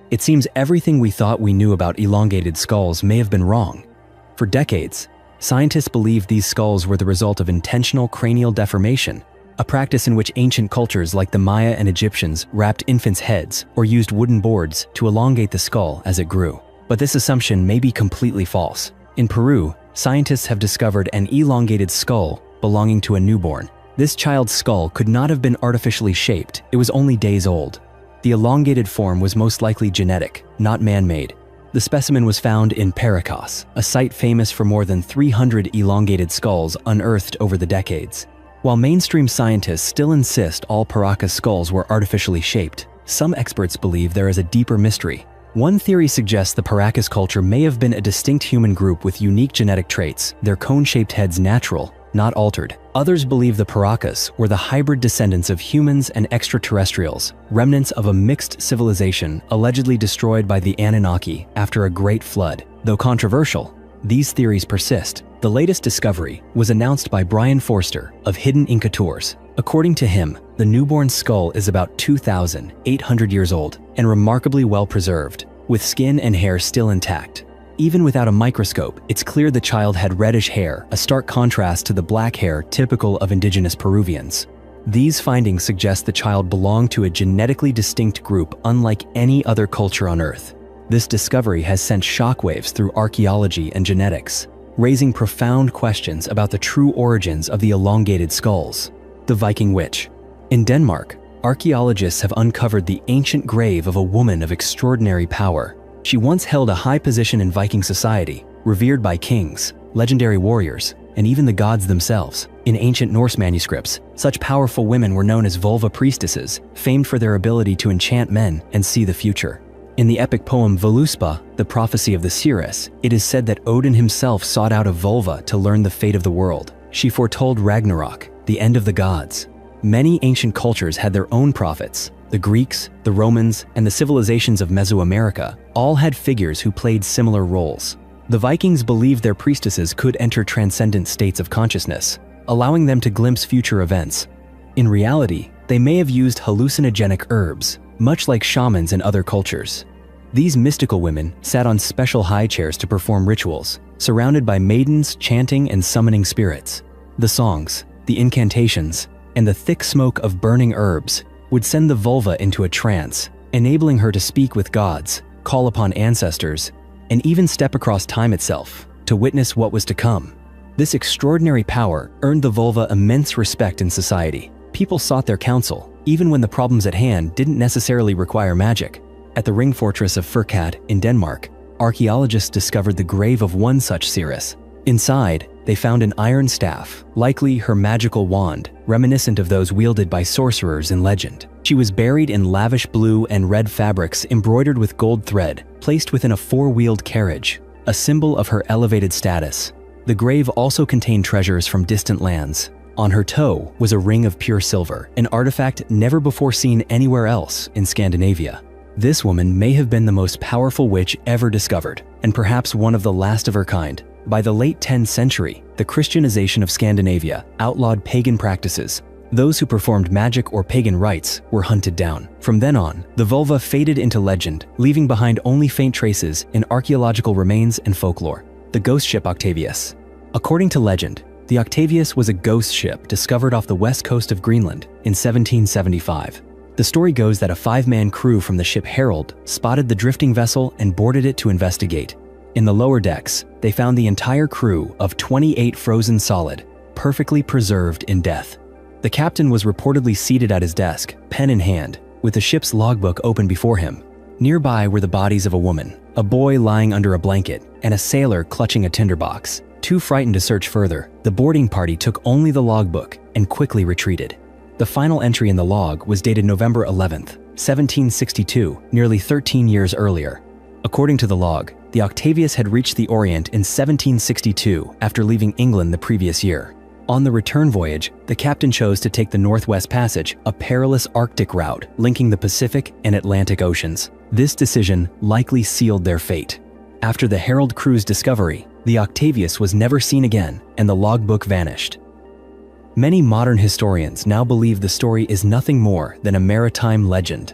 It seems everything we thought we knew about elongated skulls may have been wrong. For decades, scientists believed these skulls were the result of intentional cranial deformation, a practice in which ancient cultures like the Maya and Egyptians wrapped infants' heads or used wooden boards to elongate the skull as it grew. But this assumption may be completely false. In Peru, scientists have discovered an elongated skull belonging to a newborn. This child's skull could not have been artificially shaped, it was only days old. The elongated form was most likely genetic, not man-made. The specimen was found in Paracas, a site famous for more than 300 elongated skulls unearthed over the decades. While mainstream scientists still insist all Paracas skulls were artificially shaped, some experts believe there is a deeper mystery. One theory suggests the Paracas culture may have been a distinct human group with unique genetic traits, their cone-shaped heads natural, not altered. Others believe the Paracas were the hybrid descendants of humans and extraterrestrials, remnants of a mixed civilization allegedly destroyed by the Anunnaki after a great flood. Though controversial, these theories persist. The latest discovery was announced by Brian Forster of Hidden Inca Tours. According to him, the newborn skull is about 2,800 years old and remarkably well preserved, with skin and hair still intact. Even without a microscope, it's clear the child had reddish hair, a stark contrast to the black hair typical of indigenous Peruvians. These findings suggest the child belonged to a genetically distinct group unlike any other culture on Earth. This discovery has sent shockwaves through archaeology and genetics, raising profound questions about the true origins of the elongated skulls. The Viking Witch. In Denmark, archaeologists have uncovered the ancient grave of a woman of extraordinary power. She once held a high position in Viking society, revered by kings, legendary warriors, and even the gods themselves. In ancient Norse manuscripts, such powerful women were known as vulva priestesses, famed for their ability to enchant men and see the future. In the epic poem Völuspá, the prophecy of the seeress, it is said that Odin himself sought out a vulva to learn the fate of the world. She foretold Ragnarok, the end of the gods. Many ancient cultures had their own prophets. The Greeks, the Romans, and the civilizations of Mesoamerica all had figures who played similar roles. The Vikings believed their priestesses could enter transcendent states of consciousness, allowing them to glimpse future events. In reality, they may have used hallucinogenic herbs, much like shamans in other cultures. These mystical women sat on special high chairs to perform rituals, surrounded by maidens chanting and summoning spirits. The songs, the incantations, and the thick smoke of burning herbs would send the vulva into a trance, enabling her to speak with gods, call upon ancestors, and even step across time itself to witness what was to come. This extraordinary power earned the vulva immense respect in society. People sought their counsel, even when the problems at hand didn't necessarily require magic. At the ring fortress of Furkat in Denmark, archaeologists discovered the grave of one such seeress. Inside, they found an iron staff, likely her magical wand, reminiscent of those wielded by sorcerers in legend. She was buried in lavish blue and red fabrics embroidered with gold thread, placed within a four-wheeled carriage, a symbol of her elevated status. The grave also contained treasures from distant lands. On her toe was a ring of pure silver, an artifact never before seen anywhere else in Scandinavia. This woman may have been the most powerful witch ever discovered, and perhaps one of the last of her kind. By the late 10th century, the Christianization of Scandinavia outlawed pagan practices. Those who performed magic or pagan rites were hunted down. From then on, the vulva faded into legend, leaving behind only faint traces in archaeological remains and folklore. The ghost ship Octavius. According to legend, the Octavius was a ghost ship discovered off the west coast of Greenland in 1775. The story goes that a 5-man crew from the ship Herald spotted the drifting vessel and boarded it to investigate. In the lower decks, they found the entire crew of 28 frozen solid, perfectly preserved in death. The captain was reportedly seated at his desk, pen in hand, with the ship's logbook open before him. Nearby were the bodies of a woman, a boy lying under a blanket, and a sailor clutching a tinderbox. Too frightened to search further, the boarding party took only the logbook and quickly retreated. The final entry in the log was dated November 11th, 1762, nearly 13 years earlier. According to the log, the Octavius had reached the Orient in 1762 after leaving England the previous year. On the return voyage, the captain chose to take the Northwest Passage, a perilous Arctic route linking the Pacific and Atlantic Oceans. This decision likely sealed their fate. After the Herald crew's discovery, the Octavius was never seen again and the logbook vanished. Many modern historians now believe the story is nothing more than a maritime legend.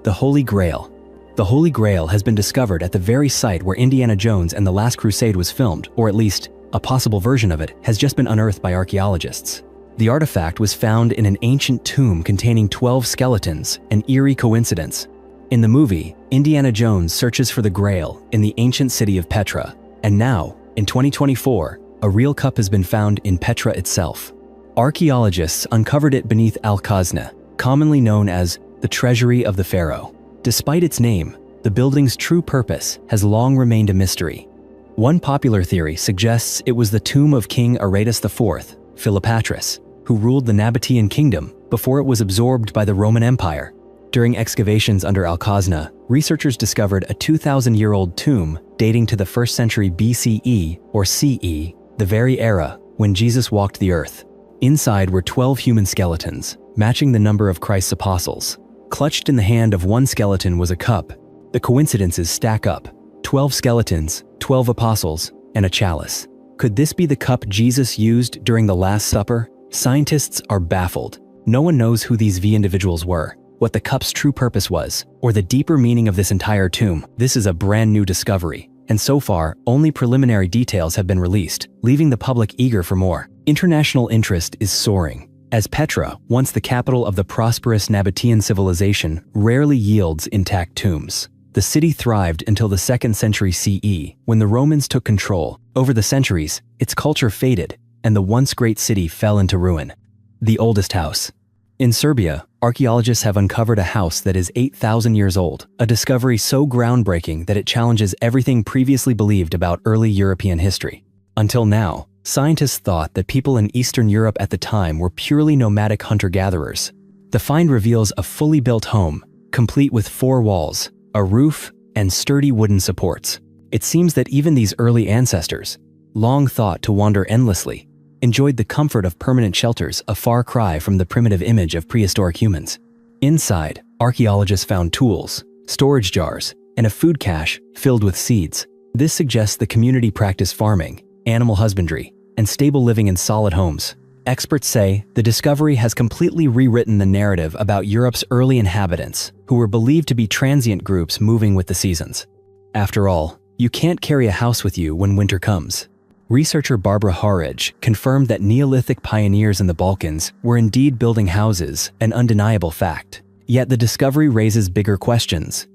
The Holy Grail. The Holy Grail has been discovered at the very site where Indiana Jones and the Last Crusade was filmed, or at least a possible version of it has just been unearthed by archaeologists. The artifact was found in an ancient tomb containing 12 skeletons, an eerie coincidence. In the movie, Indiana Jones searches for the Grail in the ancient city of Petra, and now, in 2024, a real cup has been found in Petra itself. Archaeologists uncovered it beneath Al-Khazna, commonly known as the Treasury of the Pharaoh. Despite its name, the building's true purpose has long remained a mystery. One popular theory suggests it was the tomb of King Aratus IV, Philopatris, who ruled the Nabatean kingdom before it was absorbed by the Roman Empire. During excavations under Al-Khazna, researchers discovered a 2,000-year-old tomb dating to the 1st century BCE or CE, the very era when Jesus walked the earth. Inside were 12 human skeletons, matching the number of Christ's apostles. Clutched in the hand of one skeleton was a cup. The coincidences stack up: 12 skeletons, 12 apostles, and a chalice. Could this be the cup Jesus used during the Last Supper? Scientists are baffled. No one knows who these individuals were, what the cup's true purpose was, or the deeper meaning of this entire tomb. This is a brand new discovery, and so far, only preliminary details have been released, leaving the public eager for more. International interest is soaring, as Petra, once the capital of the prosperous Nabatean civilization, rarely yields intact tombs. The city thrived until the 2nd century CE, when the Romans took control. Over the centuries, its culture faded, and the once great city fell into ruin. The oldest house. In Serbia, archaeologists have uncovered a house that is 8,000 years old, a discovery so groundbreaking that it challenges everything previously believed about early European history. Until now, scientists thought that people in Eastern Europe at the time were purely nomadic hunter-gatherers. The find reveals a fully built home, complete with 4 walls, a roof, and sturdy wooden supports. It seems that even these early ancestors, long thought to wander endlessly, enjoyed the comfort of permanent shelters, a far cry from the primitive image of prehistoric humans. Inside, archaeologists found tools, storage jars, and a food cache filled with seeds. This suggests the community practiced farming, animal husbandry, and stable living in solid homes. Experts say the discovery has completely rewritten the narrative about Europe's early inhabitants, who were believed to be transient groups moving with the seasons. After all, you can't carry a house with you when winter comes. Researcher Barbara Harridge confirmed that Neolithic pioneers in the Balkans were indeed building houses, an undeniable fact. Yet the discovery raises bigger questions.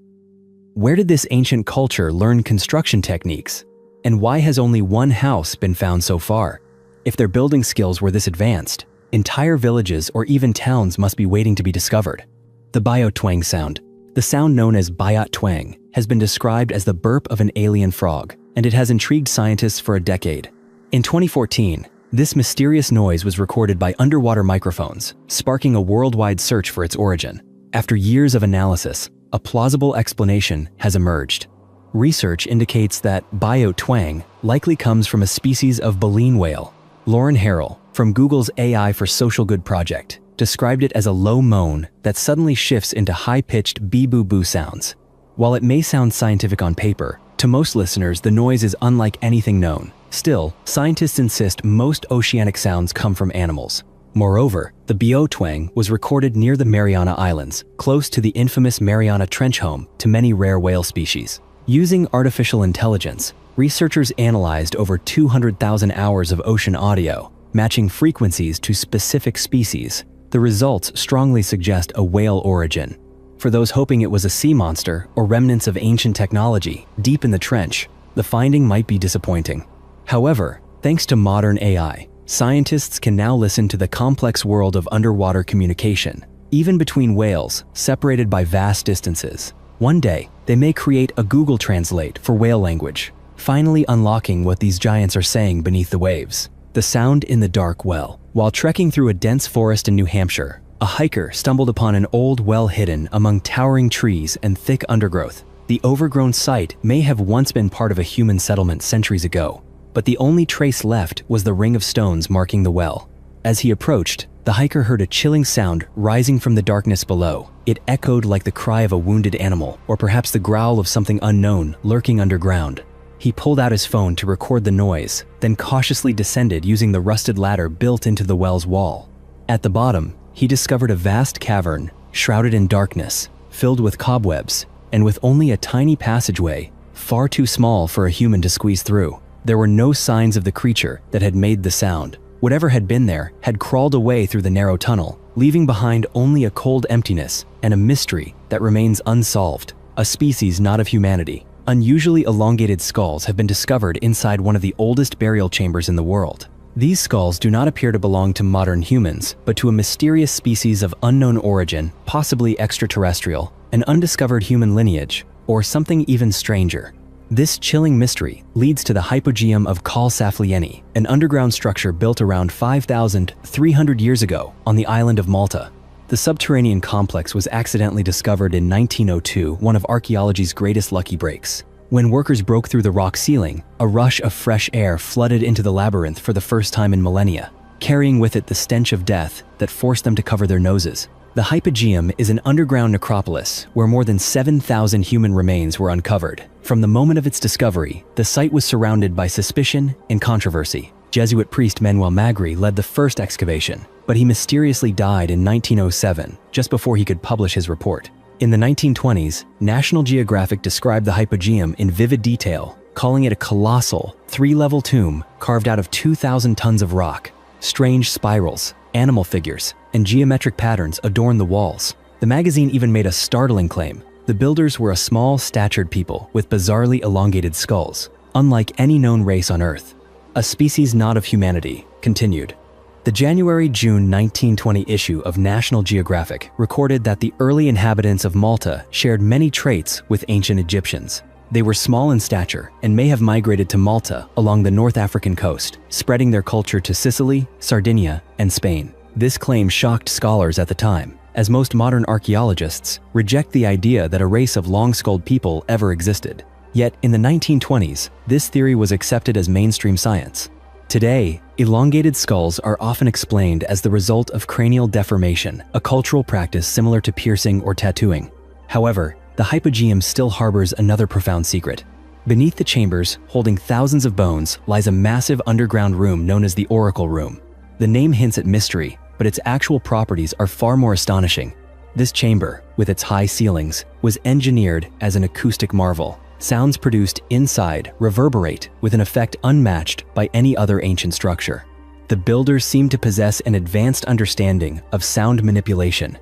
Where did this ancient culture learn construction techniques? And why has only one house been found so far? If their building skills were this advanced, entire villages or even towns must be waiting to be discovered. The Bayot twang sound. The sound known as Bayot twang has been described as the burp of an alien frog, and it has intrigued scientists for a decade. In 2014, this mysterious noise was recorded by underwater microphones, sparking a worldwide search for its origin. After years of analysis, a plausible explanation has emerged. Research indicates that Bayot twang likely comes from a species of baleen whale. Lauren Harrell, from Google's AI for Social Good project, described it as a low moan that suddenly shifts into high-pitched bee-boo-boo sounds. While it may sound scientific on paper, to most listeners the noise is unlike anything known. Still, scientists insist most oceanic sounds come from animals. Moreover, the Bayot twang was recorded near the Mariana Islands, close to the infamous Mariana Trench home to many rare whale species. Using artificial intelligence, researchers analyzed over 200,000 hours of ocean audio, matching frequencies to specific species. The results strongly suggest a whale origin. For those hoping it was a sea monster or remnants of ancient technology deep in the trench, the finding might be disappointing. However, thanks to modern AI, scientists can now listen to the complex world of underwater communication, even between whales separated by vast distances. One day, they may create a Google Translate for whale language, finally unlocking what these giants are saying beneath the waves. The sound in the dark well. While trekking through a dense forest in New Hampshire, a hiker stumbled upon an old well hidden among towering trees and thick undergrowth. The overgrown site may have once been part of a human settlement centuries ago. but the only trace left was the ring of stones marking the well. As he approached, the hiker heard a chilling sound rising from the darkness below. It echoed like the cry of a wounded animal, or perhaps the growl of something unknown lurking underground. He pulled out his phone to record the noise, then cautiously descended using the rusted ladder built into the well's wall. At the bottom, he discovered a vast cavern, shrouded in darkness, filled with cobwebs, and with only a tiny passageway, far too small for a human to squeeze through. There were no signs of the creature that had made the sound. Whatever had been there had crawled away through the narrow tunnel, leaving behind only a cold emptiness and a mystery that remains unsolved. A species not of humanity. Unusually elongated skulls have been discovered inside one of the oldest burial chambers in the world. These skulls do not appear to belong to modern humans, but to a mysterious species of unknown origin, possibly extraterrestrial, an undiscovered human lineage, or something even stranger. This chilling mystery leads to the hypogeum of Calsaflieni, an underground structure built around 5,300 years ago on the island of Malta. The subterranean complex was accidentally discovered in 1902, one of archaeology's greatest lucky breaks. When workers broke through the rock ceiling, a rush of fresh air flooded into the labyrinth for the first time in millennia, carrying with it the stench of death that forced them to cover their noses. The hypogeum is an underground necropolis where more than 7,000 human remains were uncovered. From the moment of its discovery, the site was surrounded by suspicion and controversy. Jesuit priest Manuel Magri led the first excavation, but he mysteriously died in 1907, just before he could publish his report. In the 1920s, National Geographic described the hypogeum in vivid detail, calling it a colossal, 3-level tomb carved out of 2,000 tons of rock. Strange spirals, animal figures, and geometric patterns adorn the walls. The magazine even made a startling claim. The builders were a small-statured people with bizarrely elongated skulls, unlike any known race on Earth. A species not of humanity, continued. The January-June 1920 issue of National Geographic recorded that the early inhabitants of Malta shared many traits with ancient Egyptians. They were small in stature and may have migrated to Malta along the North African coast, spreading their culture to Sicily, Sardinia, and Spain. This claim shocked scholars at the time, as most modern archaeologists reject the idea that a race of long-skulled people ever existed. Yet, in the 1920s, this theory was accepted as mainstream science. Today, elongated skulls are often explained as the result of cranial deformation, a cultural practice similar to piercing or tattooing. However, the hypogeum still harbors another profound secret. Beneath the chambers, holding thousands of bones, lies a massive underground room known as the Oracle Room. The name hints at mystery, but its actual properties are far more astonishing. This chamber, with its high ceilings, was engineered as an acoustic marvel. Sounds produced inside reverberate with an effect unmatched by any other ancient structure. The builders seem to possess an advanced understanding of sound manipulation,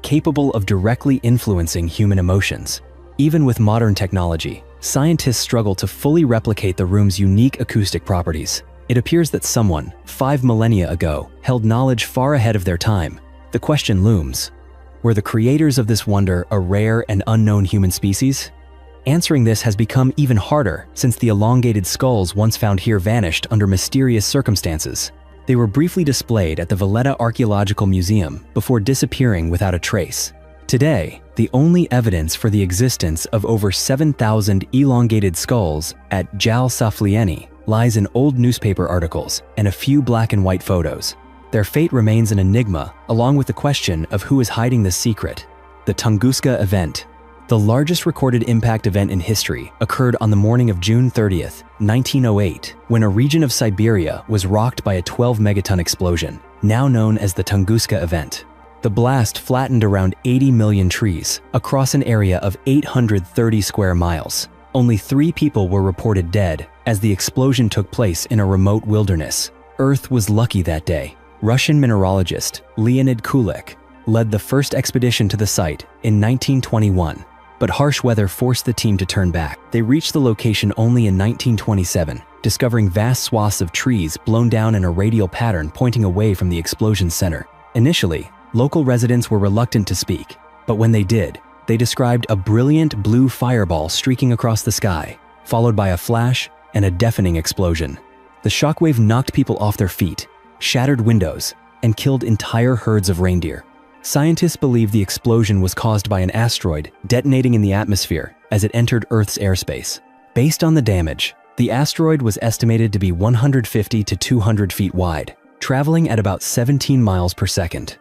capable of directly influencing human emotions. Even with modern technology, scientists struggle to fully replicate the room's unique acoustic properties. It appears that someone, 5 millennia ago, held knowledge far ahead of their time. The question looms: were the creators of this wonder a rare and unknown human species? Answering this has become even harder since the elongated skulls once found here vanished under mysterious circumstances. They were briefly displayed at the Valletta Archaeological Museum before disappearing without a trace. Today, the only evidence for the existence of over 7,000 elongated skulls at Calsaflieni lies in old newspaper articles and a few black and white photos. Their fate remains an enigma, along with the question of who is hiding this secret. The Tunguska event. The largest recorded impact event in history occurred on the morning of June 30th, 1908, when a region of Siberia was rocked by a 12-megaton explosion, now known as the Tunguska event. The blast flattened around 80 million trees across an area of 830 square miles. Only 3 people were reported dead, as the explosion took place in a remote wilderness. Earth was lucky that day. Russian mineralogist Leonid Kulik led the first expedition to the site in 1921. But harsh weather forced the team to turn back. They reached the location only in 1927, discovering vast swaths of trees blown down in a radial pattern pointing away from the explosion center. Initially, local residents were reluctant to speak, but when they did, they described a brilliant blue fireball streaking across the sky, followed by a flash and a deafening explosion. The shockwave knocked people off their feet, shattered windows, and killed entire herds of reindeer. Scientists believe the explosion was caused by an asteroid detonating in the atmosphere as it entered Earth's airspace. Based on the damage, The asteroid was estimated to be 150 to 200 feet wide, traveling at about 17 miles per second.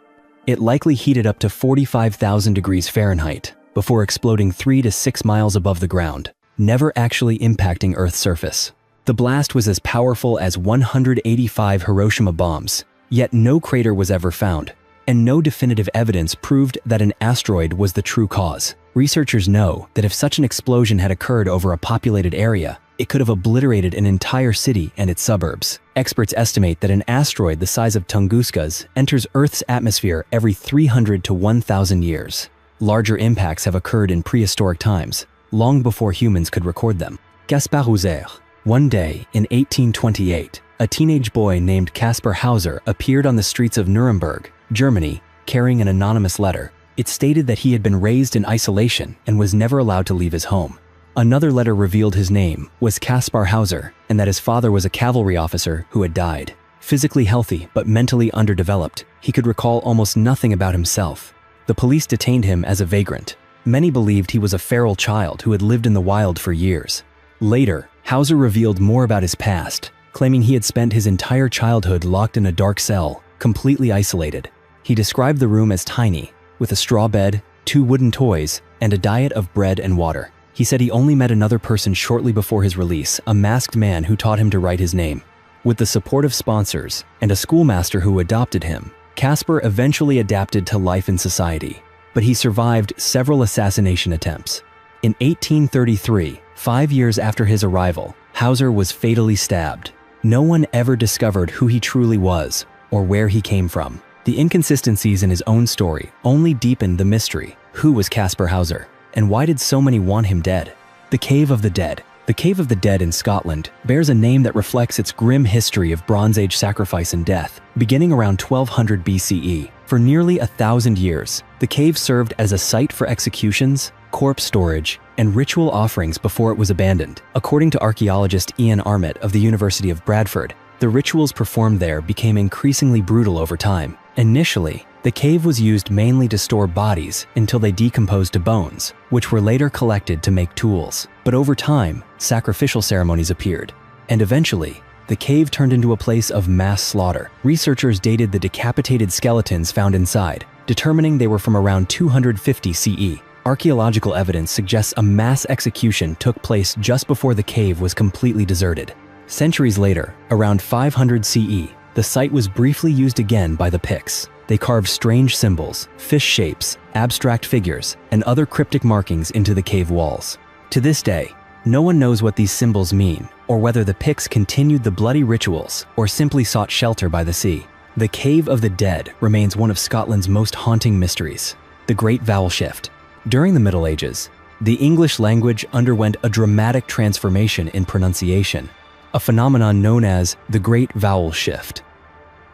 It likely heated up to 45,000 degrees Fahrenheit before exploding 3 to 6 miles above the ground, never actually impacting Earth's surface. The blast was as powerful as 185 Hiroshima bombs, yet no crater was ever found, and no definitive evidence proved that an asteroid was the true cause. Researchers know that if such an explosion had occurred over a populated area, it could have obliterated an entire city and its suburbs. Experts estimate that an asteroid the size of Tunguska's enters Earth's atmosphere every 300 to 1,000 years. Larger impacts have occurred in prehistoric times, long before humans could record them. Caspar Hauser. One day in 1828, a teenage boy named Caspar Hauser appeared on the streets of Nuremberg, Germany, carrying an anonymous letter. It stated that he had been raised in isolation and was never allowed to leave his home. Another letter revealed his name was Caspar Hauser and that his father was a cavalry officer who had died. Physically healthy but mentally underdeveloped, he could recall almost nothing about himself. The police detained him as a vagrant. Many believed he was a feral child who had lived in the wild for years. Later, Hauser revealed more about his past, claiming he had spent his entire childhood locked in a dark cell, completely isolated. He described the room as tiny, with a straw bed, 2 wooden toys, and a diet of bread and water. He said he only met another person shortly before his release, a masked man who taught him to write his name. With the support of sponsors and a schoolmaster who adopted him, Caspar eventually adapted to life in society, but he survived several assassination attempts. In 1833, 5 years after his arrival, Hauser was fatally stabbed. No one ever discovered who he truly was or where he came from. The inconsistencies in his own story only deepened the mystery. Who was Caspar Hauser? And why did so many want him dead? The Cave of the Dead. The Cave of the Dead in Scotland bears a name that reflects its grim history of Bronze Age sacrifice and death, beginning around 1200 BCE. For nearly 1,000 years, the cave served as a site for executions, corpse storage, and ritual offerings before it was abandoned. According to archaeologist Ian Armitt of the University of Bradford, the rituals performed there became increasingly brutal over time. Initially, the cave was used mainly to store bodies until they decomposed to bones, which were later collected to make tools. But over time, sacrificial ceremonies appeared, and eventually, the cave turned into a place of mass slaughter. Researchers dated the decapitated skeletons found inside, determining they were from around 250 CE. Archaeological evidence suggests a mass execution took place just before the cave was completely deserted. Centuries later, around 500 CE, the site was briefly used again by the Picts. They carved strange symbols, fish shapes, abstract figures, and other cryptic markings into the cave walls. To this day, no one knows what these symbols mean, or whether the Picts continued the bloody rituals or simply sought shelter by the sea. The Cave of the Dead remains one of Scotland's most haunting mysteries. The Great Vowel Shift. During the Middle Ages, the English language underwent a dramatic transformation in pronunciation, a phenomenon known as the Great Vowel Shift.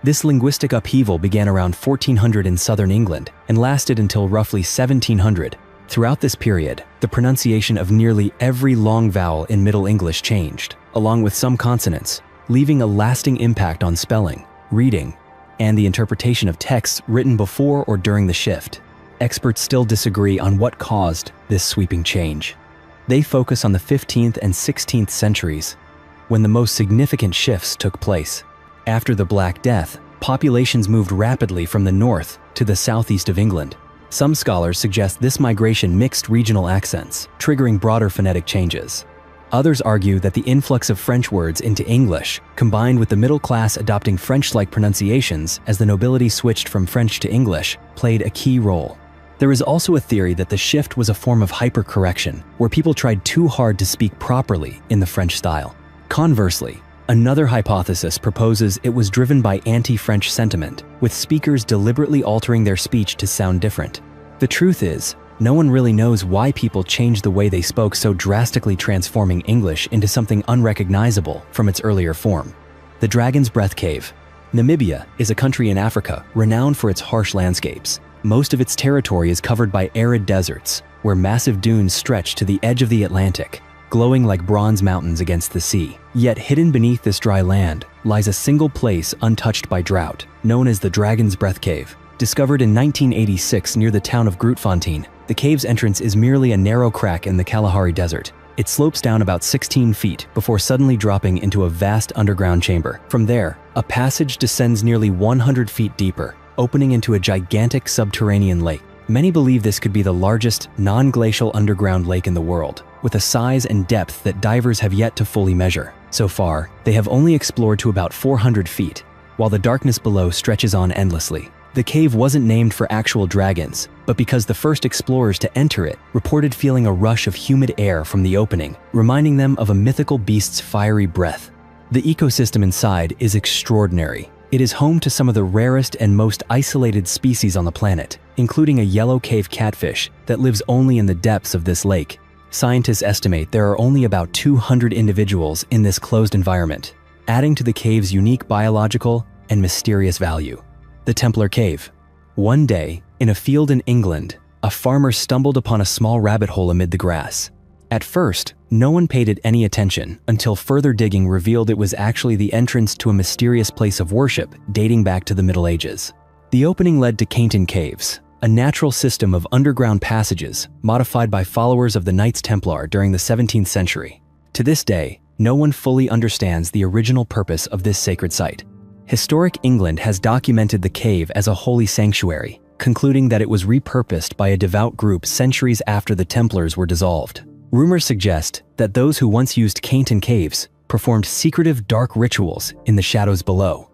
This linguistic upheaval began around 1400 in southern England and lasted until roughly 1700. Throughout this period, the pronunciation of nearly every long vowel in Middle English changed, along with some consonants, leaving a lasting impact on spelling, reading, and the interpretation of texts written before or during the shift. Experts still disagree on what caused this sweeping change. They focus on the 15th and 16th centuries, when the most significant shifts took place. After the Black Death, populations moved rapidly from the north to the southeast of England. Some scholars suggest this migration mixed regional accents, triggering broader phonetic changes. Others argue that the influx of French words into English, combined with the middle class adopting French-like pronunciations as the nobility switched from French to English, played a key role. There is also a theory that the shift was a form of hypercorrection, where people tried too hard to speak properly in the French style. Conversely, another hypothesis proposes it was driven by anti-French sentiment, with speakers deliberately altering their speech to sound different. The truth is, no one really knows why people changed the way they spoke, so drastically transforming English into something unrecognizable from its earlier form. The Dragon's Breath Cave. Namibia is a country in Africa renowned for its harsh landscapes. Most of its territory is covered by arid deserts, where massive dunes stretch to the edge of the Atlantic, glowing like bronze mountains against the sea. Yet hidden beneath this dry land lies a single place untouched by drought, known as the Dragon's Breath Cave. Discovered in 1986 near the town of Grootfontein, the cave's entrance is merely a narrow crack in the Kalahari Desert. It slopes down about 16 feet before suddenly dropping into a vast underground chamber. From there, a passage descends nearly 100 feet deeper, opening into a gigantic subterranean lake. Many believe this could be the largest non-glacial underground lake in the world, with a size and depth that divers have yet to fully measure. So far, they have only explored to about 400 feet, while the darkness below stretches on endlessly. The cave wasn't named for actual dragons, but because the first explorers to enter it reported feeling a rush of humid air from the opening, reminding them of a mythical beast's fiery breath. The ecosystem inside is extraordinary. It is home to some of the rarest and most isolated species on the planet, including a yellow cave catfish that lives only in the depths of this lake. Scientists estimate there are only about 200 individuals in this closed environment, adding to the cave's unique biological and mysterious value. The Templar Cave. One day, in a field in England, a farmer stumbled upon a small rabbit hole amid the grass. At first, no one paid it any attention until further digging revealed it was actually the entrance to a mysterious place of worship dating back to the Middle Ages. The opening led to Cainton Caves, a natural system of underground passages modified by followers of the Knights Templar during the 17th century. To this day, no one fully understands the original purpose of this sacred site. Historic England has documented the cave as a holy sanctuary, concluding that it was repurposed by a devout group centuries after the Templars were dissolved. Rumors suggest that those who once used Cainton Caves performed secretive dark rituals in the shadows below.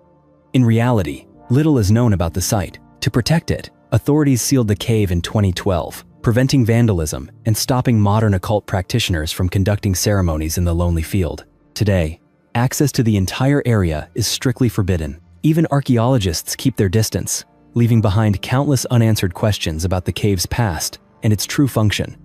In reality, little is known about the site. To protect it, authorities sealed the cave in 2012, preventing vandalism and stopping modern occult practitioners from conducting ceremonies in the lonely field. Today, access to the entire area is strictly forbidden. Even archaeologists keep their distance, leaving behind countless unanswered questions about the cave's past and its true function.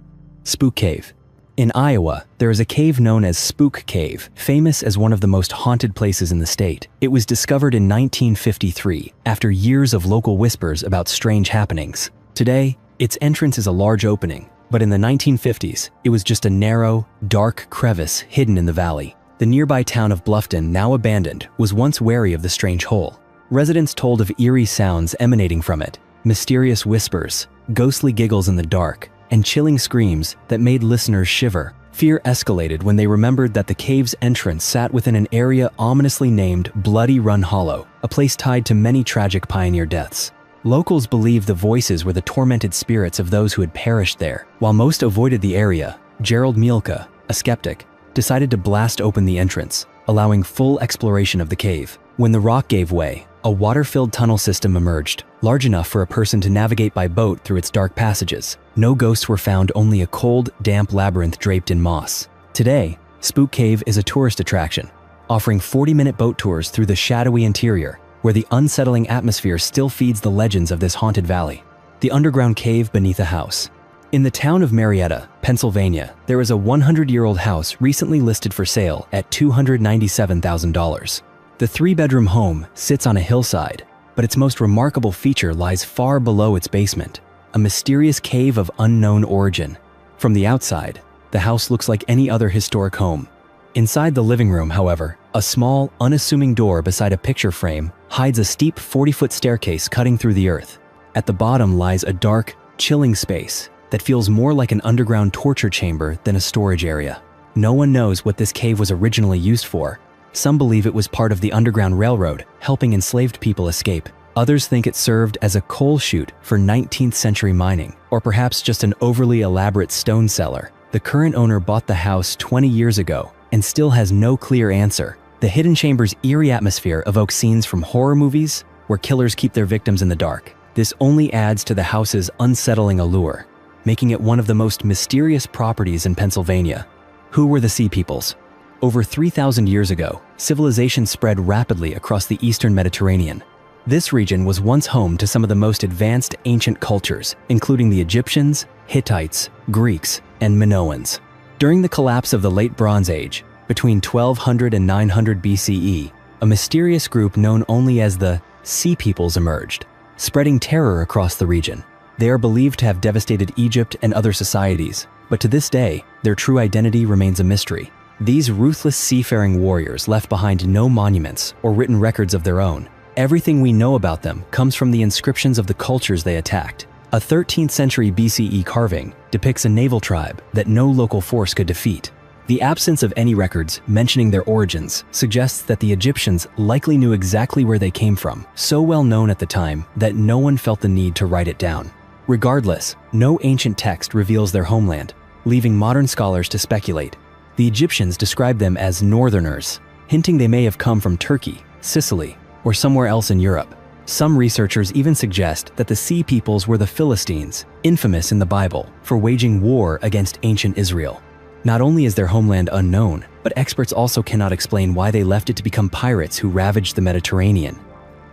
Spook Cave. In Iowa, there is a cave known as Spook Cave, famous as one of the most haunted places in the state. It was discovered in 1953, after years of local whispers about strange happenings. Today, its entrance is a large opening, but in the 1950s, it was just a narrow, dark crevice hidden in the valley. The nearby town of Bluffton, now abandoned, was once wary of the strange hole. Residents told of eerie sounds emanating from it, mysterious whispers, ghostly giggles in the dark, and chilling screams that made listeners shiver. Fear escalated when they remembered that the cave's entrance sat within an area ominously named Bloody Run Hollow, a place tied to many tragic pioneer deaths. Locals believed the voices were the tormented spirits of those who had perished there. While most avoided the area, Gerald Mielke, a skeptic, decided to blast open the entrance, allowing full exploration of the cave. When the rock gave way, a water-filled tunnel system emerged, large enough for a person to navigate by boat through its dark passages. No ghosts were found, only a cold, damp labyrinth draped in moss. Today, Spook Cave is a tourist attraction, offering 40-minute boat tours through the shadowy interior, where the unsettling atmosphere still feeds the legends of this haunted valley. The underground cave beneath a house. In the town of Marietta, Pennsylvania, there is a 100-year-old house recently listed for sale at $297,000. The 3-bedroom home sits on a hillside, but its most remarkable feature lies far below its basement, a mysterious cave of unknown origin. From the outside, the house looks like any other historic home. Inside the living room, however, a small, unassuming door beside a picture frame hides a steep 40-foot staircase cutting through the earth. At the bottom lies a dark, chilling space that feels more like an underground torture chamber than a storage area. No one knows what this cave was originally used for. Some believe it was part of the Underground Railroad, helping enslaved people escape. Others think it served as a coal chute for 19th century mining, or perhaps just an overly elaborate stone cellar. The current owner bought the house 20 years ago and still has no clear answer. The hidden chamber's eerie atmosphere evokes scenes from horror movies where killers keep their victims in the dark. This only adds to the house's unsettling allure, making it one of the most mysterious properties in Pennsylvania. Who were the Sea Peoples? Over 3,000 years ago, civilization spread rapidly across the eastern Mediterranean. This region was once home to some of the most advanced ancient cultures, including the Egyptians, Hittites, Greeks, and Minoans. During the collapse of the Late Bronze Age, between 1200 and 900 BCE, a mysterious group known only as the Sea Peoples emerged, spreading terror across the region. They are believed to have devastated Egypt and other societies, but to this day, their true identity remains a mystery. These ruthless seafaring warriors left behind no monuments or written records of their own. Everything we know about them comes from the inscriptions of the cultures they attacked. A 13th century BCE carving depicts a naval tribe that no local force could defeat. The absence of any records mentioning their origins suggests that the Egyptians likely knew exactly where they came from, so well known at the time that no one felt the need to write it down. Regardless, no ancient text reveals their homeland, leaving modern scholars to speculate. The Egyptians describe them as northerners, hinting they may have come from Turkey, Sicily, or somewhere else in Europe. Some researchers even suggest that the Sea Peoples were the Philistines, infamous in the Bible for waging war against ancient Israel. Not only is their homeland unknown, but experts also cannot explain why they left it to become pirates who ravaged the Mediterranean.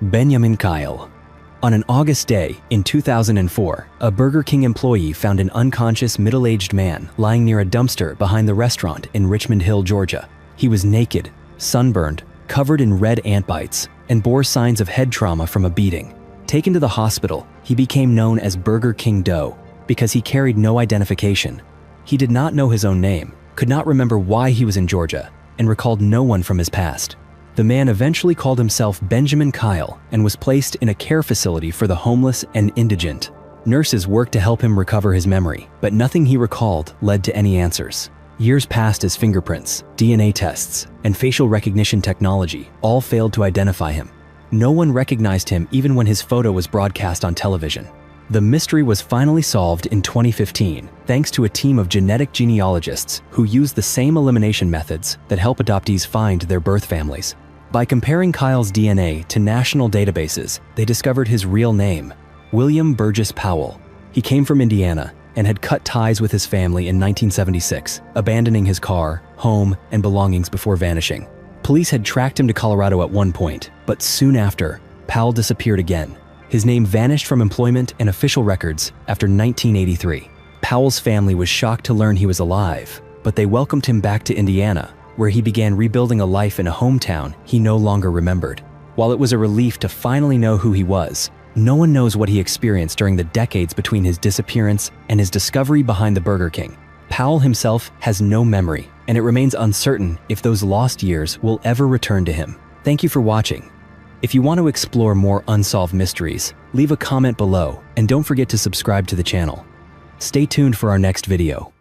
Benjamin Kyle. On an August day in 2004, a Burger King employee found an unconscious middle-aged man lying near a dumpster behind the restaurant in Richmond Hill, Georgia. He was naked, sunburned, covered in red ant bites, and bore signs of head trauma from a beating. Taken to the hospital, he became known as Burger King Doe because he carried no identification. He did not know his own name, could not remember why he was in Georgia, and recalled no one from his past. The man eventually called himself Benjamin Kyle and was placed in a care facility for the homeless and indigent. Nurses worked to help him recover his memory, but nothing he recalled led to any answers. Years passed as fingerprints, DNA tests, and facial recognition technology all failed to identify him. No one recognized him even when his photo was broadcast on television. The mystery was finally solved in 2015, thanks to a team of genetic genealogists who use the same elimination methods that help adoptees find their birth families. By comparing Kyle's DNA to national databases, they discovered his real name, William Burgess Powell. He came from Indiana and had cut ties with his family in 1976, abandoning his car, home, and belongings before vanishing. Police had tracked him to Colorado at one point, but soon after, Powell disappeared again. His name vanished from employment and official records after 1983. Powell's family was shocked to learn he was alive, but they welcomed him back to Indiana, where he began rebuilding a life in a hometown he no longer remembered. While it was a relief to finally know who he was, no one knows what he experienced during the decades between his disappearance and his discovery behind the Burger King. Powell himself has no memory, and it remains uncertain if those lost years will ever return to him. Thank you for watching. If you want to explore more unsolved mysteries, leave a comment below and don't forget to subscribe to the channel. Stay tuned for our next video.